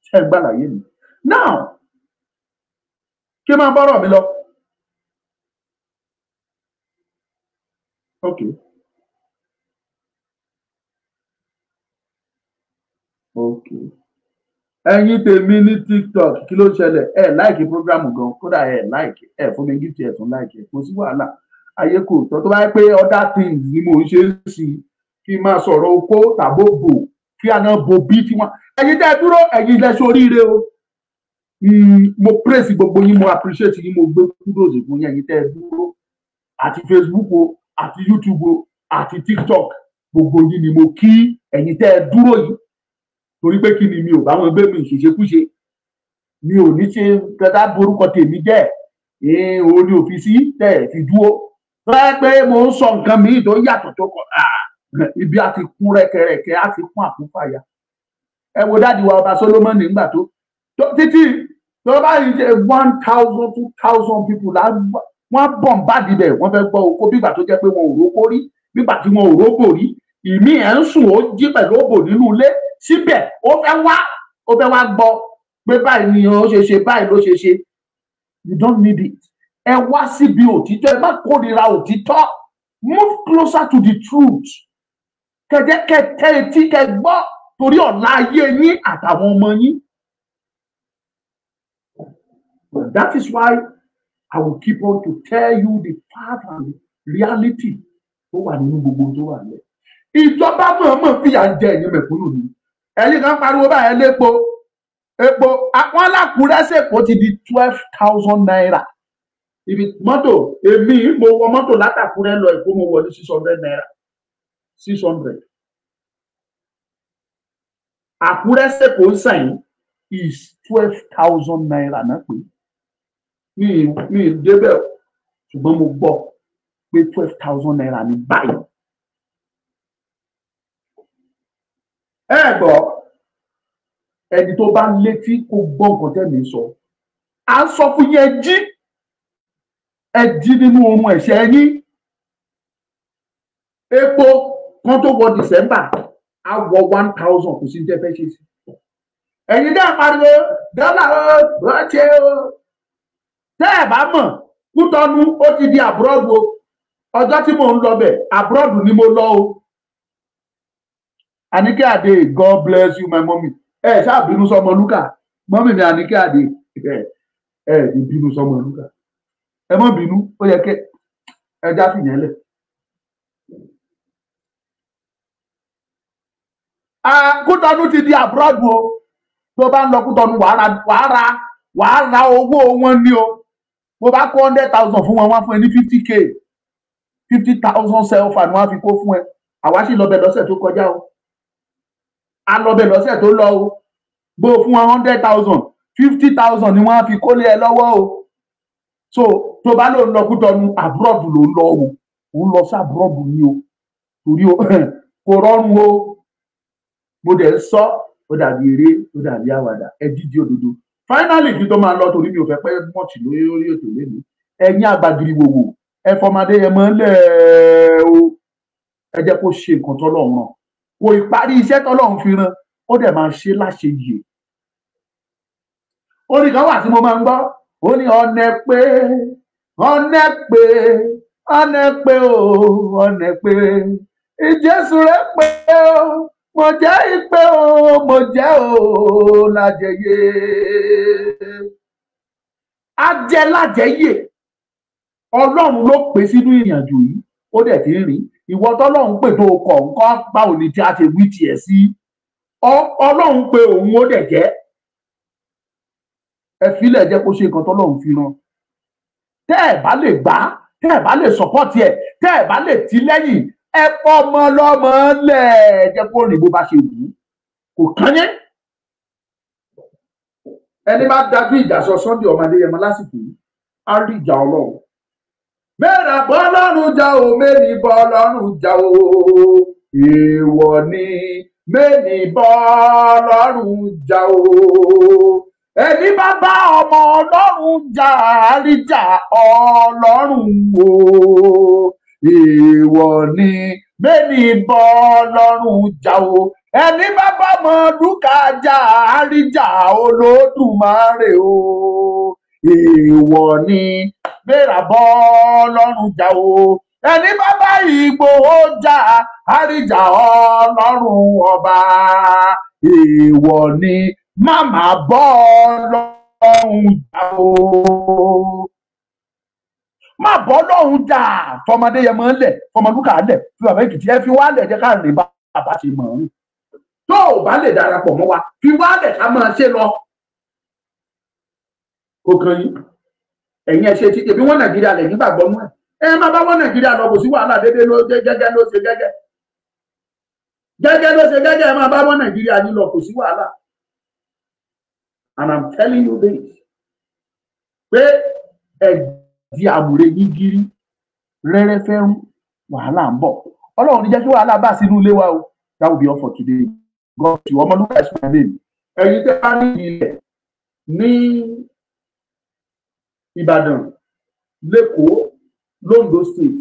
Speaker 3: ṣe ń gbàlàyé mi now kí máa bọ́rọ̀ mi lọ Okay. Okay. Ẹ̀yin tèmi ní TikTok kí ló ṣẹlẹ̀ ẹ láìkí prógrámù gan kódà ẹ láìkí ẹ fún mi gift ẹ tún láìkí kò sí wàhálà ayé kò tọ́ tó bá yẹ pé other things ni mo ń ṣe sí kí n máa sọ̀rọ̀ okó tàbó bò kí àná bo bí tí wọ́n ẹ̀yin tẹ́ dúró ẹ̀yin lẹ ṣoríire o mo praise gbogbo yín mo appreciate yín mo gbé kudos fún yín ẹ̀yin tẹ́ dúró àti Facebook o àti YouTube o àti TikTok gbogbo yín ni mo kí ẹ̀yin tẹ́ dúró yìí torí pé kí ni mi ò bá wọn gbé mi ìṣèṣekúṣe mi ò ní ṣe kẹta borúkọ tèmi jẹ́ òun ni òfin sí tẹ̀ fi dúró rẹ pé mo ń sọ nǹkan míì tó yàtọ̀ tó kọ ibi àti kún rẹkẹrẹkẹ àti kún àkúfàyà ẹ wo dáàdi wa ọba Solomoni nígbà tó títí tó bá yìí ṣe 1,000 2,000 people la wọ́n bọ̀n bá dibẹ̀ wọ́n fẹ́ gbọ́ oko bígbà tó jẹ́ pé wọn ò rókó rí bígbà tí wọn ò róbò rí ìmí ẹ̀ ń sùn ó jí pẹ̀lú òbò nínú ilé síbẹ̀ ó fẹ́ wá gbọ́ pé báyìí ni ó ṣe ṣe báyìí ló ṣe ṣe you don't need it ẹ wá síbi òtítọ́ ẹ má kórìíra òtítọ́ move closer to the truth kẹjẹ etí kẹ gbọ́ torí ọ̀la ayé yín àtàwọn ọmọ yín that is why I will keep on to tell you the fact and reality tó wà nínú gbogbo tó wà lẹ ìjọba mọ̀ọ́mọ̀ fìyà ń jẹ ẹ̀yin mẹ̀kúnnù ni ẹ̀yin kan pariwo báyẹn lépo epo àwọn alákùrẹ́sẹ̀ kò ti di 12,000 naira ibi mọ́tò èmi mo wọ mọ́tò látàkùrẹ́ lọ Èkó mo wọ ní 600 naira 600 àkùrẹ́sẹ̀ kò ń sàn is 12,000 naira náà pé mi débẹ̀ ṣùgbọ́n mo gbọ́ pé 12,000 naira ní báyìí. ẹ gbọ́ ẹni tó bá létí kó gbọ́ nǹkan tẹ́mi sọ à ń sọ fún yín ẹ jí nínú ohun ẹ̀ṣẹ̀ yín epo kan tó wọ December á wọ 1,000 kò sí ní tẹ́ fẹ́ ṣe sí ẹ̀yin dá pariwo dọ́là ó ṣe o tẹ́ ẹ̀ bá mọ̀ Kútọ́nù ó ti di abroad o ọjọ́ tí mò ń lọ bẹ̀ abroad ni mo lọ o. Anike Ade, God bless you, my mommy. Ṣáà bínú sọmọ Lúkà. Mọ́mì mi Anike Ade. Ní bínú sọmọ Lúkà. Ẹ má bínú, ó yẹ kẹ́ ẹja fìyẹn lẹ̀. Kútọ́nù ti di abroad o. Tó bá ń lọ Kútọ́nù wàá ra owó wọn ní o. Mo bá kó 100,000 fún wọn, wọ́n fún ẹ ní 50k. 50,000 self and wọ́n á fi kó fún ẹ. Àwa sì lọ bẹ̀ lọ́sẹ̀ tó kọjá o. A lọ bẹ̀ lọ́sẹ̀ tó lọ o bó fún wọn 100,000 50,000 ni wọ́n á fi kólé ẹ lọ́wọ́ o so tó bá lò ń lọ Kútọ́nù abroad ló ń lọ o ń lọ sí abroad ni o torí o kò rọrùn o mo dẹ̀ sọ ó dàbí eré ó dàbí àwàdà ẹ dídí òdodo finally kí tó máa lọ torí mi ò fẹ́ pẹ́ mọ̀tì lórí ètò lẹ́nu ẹ̀yin àgbàgìrì wòwò ẹ fọmọdé yẹn mọ́ lẹ́ o ẹ jẹ́ kó ṣe nǹkan tọ́lọ́run rán kò ìparí iṣẹ́ tọ́lọ́run fi rán ó dẹ̀ máa ṣe láṣẹ yìí orin kan wà tí mo máa ń gbọ́ ó ní ọ̀nẹ́ pé ìjésù rẹ̀ pé o mo jẹ́ ìpè o mo jẹ́ o lájẹyè ajẹ́ lájẹyè ọlọ́run ló pè sínú ìrìnàjò yìí ó dẹ̀ ti ń rìn ìwọ tọ́lọ́run pè tó kọ̀ ńkọ́ báwo ni tí a ṣe wí tiẹ̀ sí ọlọ́run pé òun ó dẹ̀ jẹ́ ẹ filẹ̀ jẹ́ kó ṣe nǹkan tọ́lọ́run fi rán tẹ́ ẹ̀ bá lè gbà tẹ́ ẹ̀ bá lè sọ́pọ́tì ẹ̀ tẹ́ ẹ̀ bá lè tì lẹ́yìn ẹ fọmọ lọ́mọ lẹ̀ jẹ́ kó rìn bó bá ṣe wù ú kò kán yẹn ẹni bá dájú ìjà sọ Sunday ọmọ Adéyẹmọ lásìkò yìí á rí ìjà ọlọ́run mẹ́ra bọ́ lọ́rùn jà o mẹ́ni bọ́ lọ́rùn jà o èèwọ̀ ni mẹ́ni bọ́ lọ́rùn jà o ẹni bá bá ọmọ ọlọ́run jà àríjà ọlọ́run o èèwọ̀ ni mẹ́ni bọ́ lọ́rùn jà o ẹni bá bá ọmọ Lúkà jà àríjà Olódùmarè o èèwọ̀ ni mẹ́ra bọ́ lọ́rùn jà o ẹni bàbá Ìgbòho jà àríjà Ọlọ́run ọba èèwọ̀ ni màmá bọ́ Ọlọ́run jà o má bọ́ lọ́hùn jà fọmọdé yẹn máa ń lẹ̀ fọmọdúkà lẹ̀ fi bàbá Èkìtì ẹ fi wá lẹ̀ jẹ́ ká rìn bàbá ṣe mọ̀ ọ́n tó o bá lè darapọ̀ mọ́ wa fi wá lẹ̀ ká máa ṣe lọ. kò kàn yín ẹ̀yin ẹ̀ ṣe ti ebi wọn Nàìjíríà lẹ̀ nígbàgbọ́ mú ẹ má bá wọn Nàìjíríà lọ kò sí wàhálà dédé ló gẹ́gẹ́ ló ṣe gẹ́gẹ́ ló ṣe gẹ́gẹ́ ẹ má bá wọn Nàìjíríà yín lọ kò sí wàhálà. And I'm telling you this pé di àmùrè ní gírí rẹ́rẹ́ fẹ́rún wàhálà ń bọ̀ Ọlọ́run ní jẹ́ kí wàhálà bá sínú ilé wa o. That will be all for today. God bless you. Ọmọlúkà is my name. ẹ̀yin tẹ́ bá ní ilẹ̀ ní Ìbàdàn l'Ékòó l'Ondo state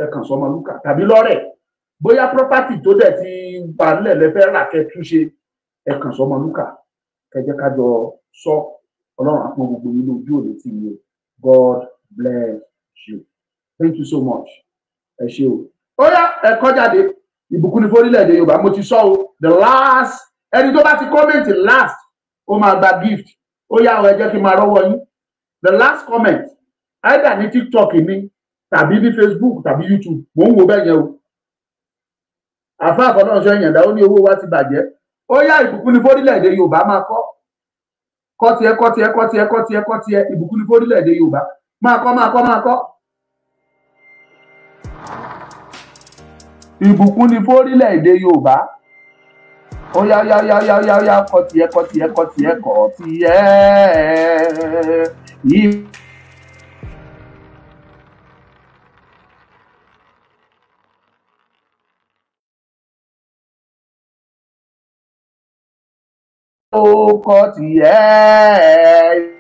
Speaker 3: ẹ kàn sọ Ọmọlúkà tàbí lọ́rẹ̀ bóyá property tó dẹ̀ ti wà nílẹ̀ lẹ́fẹ́ rà kẹ́ túnṣe ẹ kàn sọ Ọmọlúkà ẹ jẹ́ ká jọ sọ Ọlọ́run àpọn gbogbo yín lójú òde tí yẹ. God bless you. Thank you so much. Ẹ ṣé o. Ó yá ẹ̀kọ́ jáde ìbùkún ní fórílẹ̀-èdè Yorùbá mo ti sọ o. The last ẹni tó bá ti comment last ó máa gba gift. Ó yá ẹ jẹ́ kí n máa rọ́wọ́ yín. The last comment either ní TikTok mi tàbí ní Facebook tàbí YouTube mò ń wo bẹ́ẹ̀ yẹn o. Àfa àkọ́nà ṣe yẹn dá ó ní owó wa ti bàjẹ́. Ó yá ìbùkún ní fórílẹ̀-èdè Yorùbá máa kọ́. Kọ́ tiẹ̀ ìbùkún ní fórílẹ̀-èdè Yorùbá máa kọ́. Ìbùkún ní fórílẹ̀-èdè Yorùbá ó yá kọ́ tiẹ̀. Ó kọ́ tiẹ̀.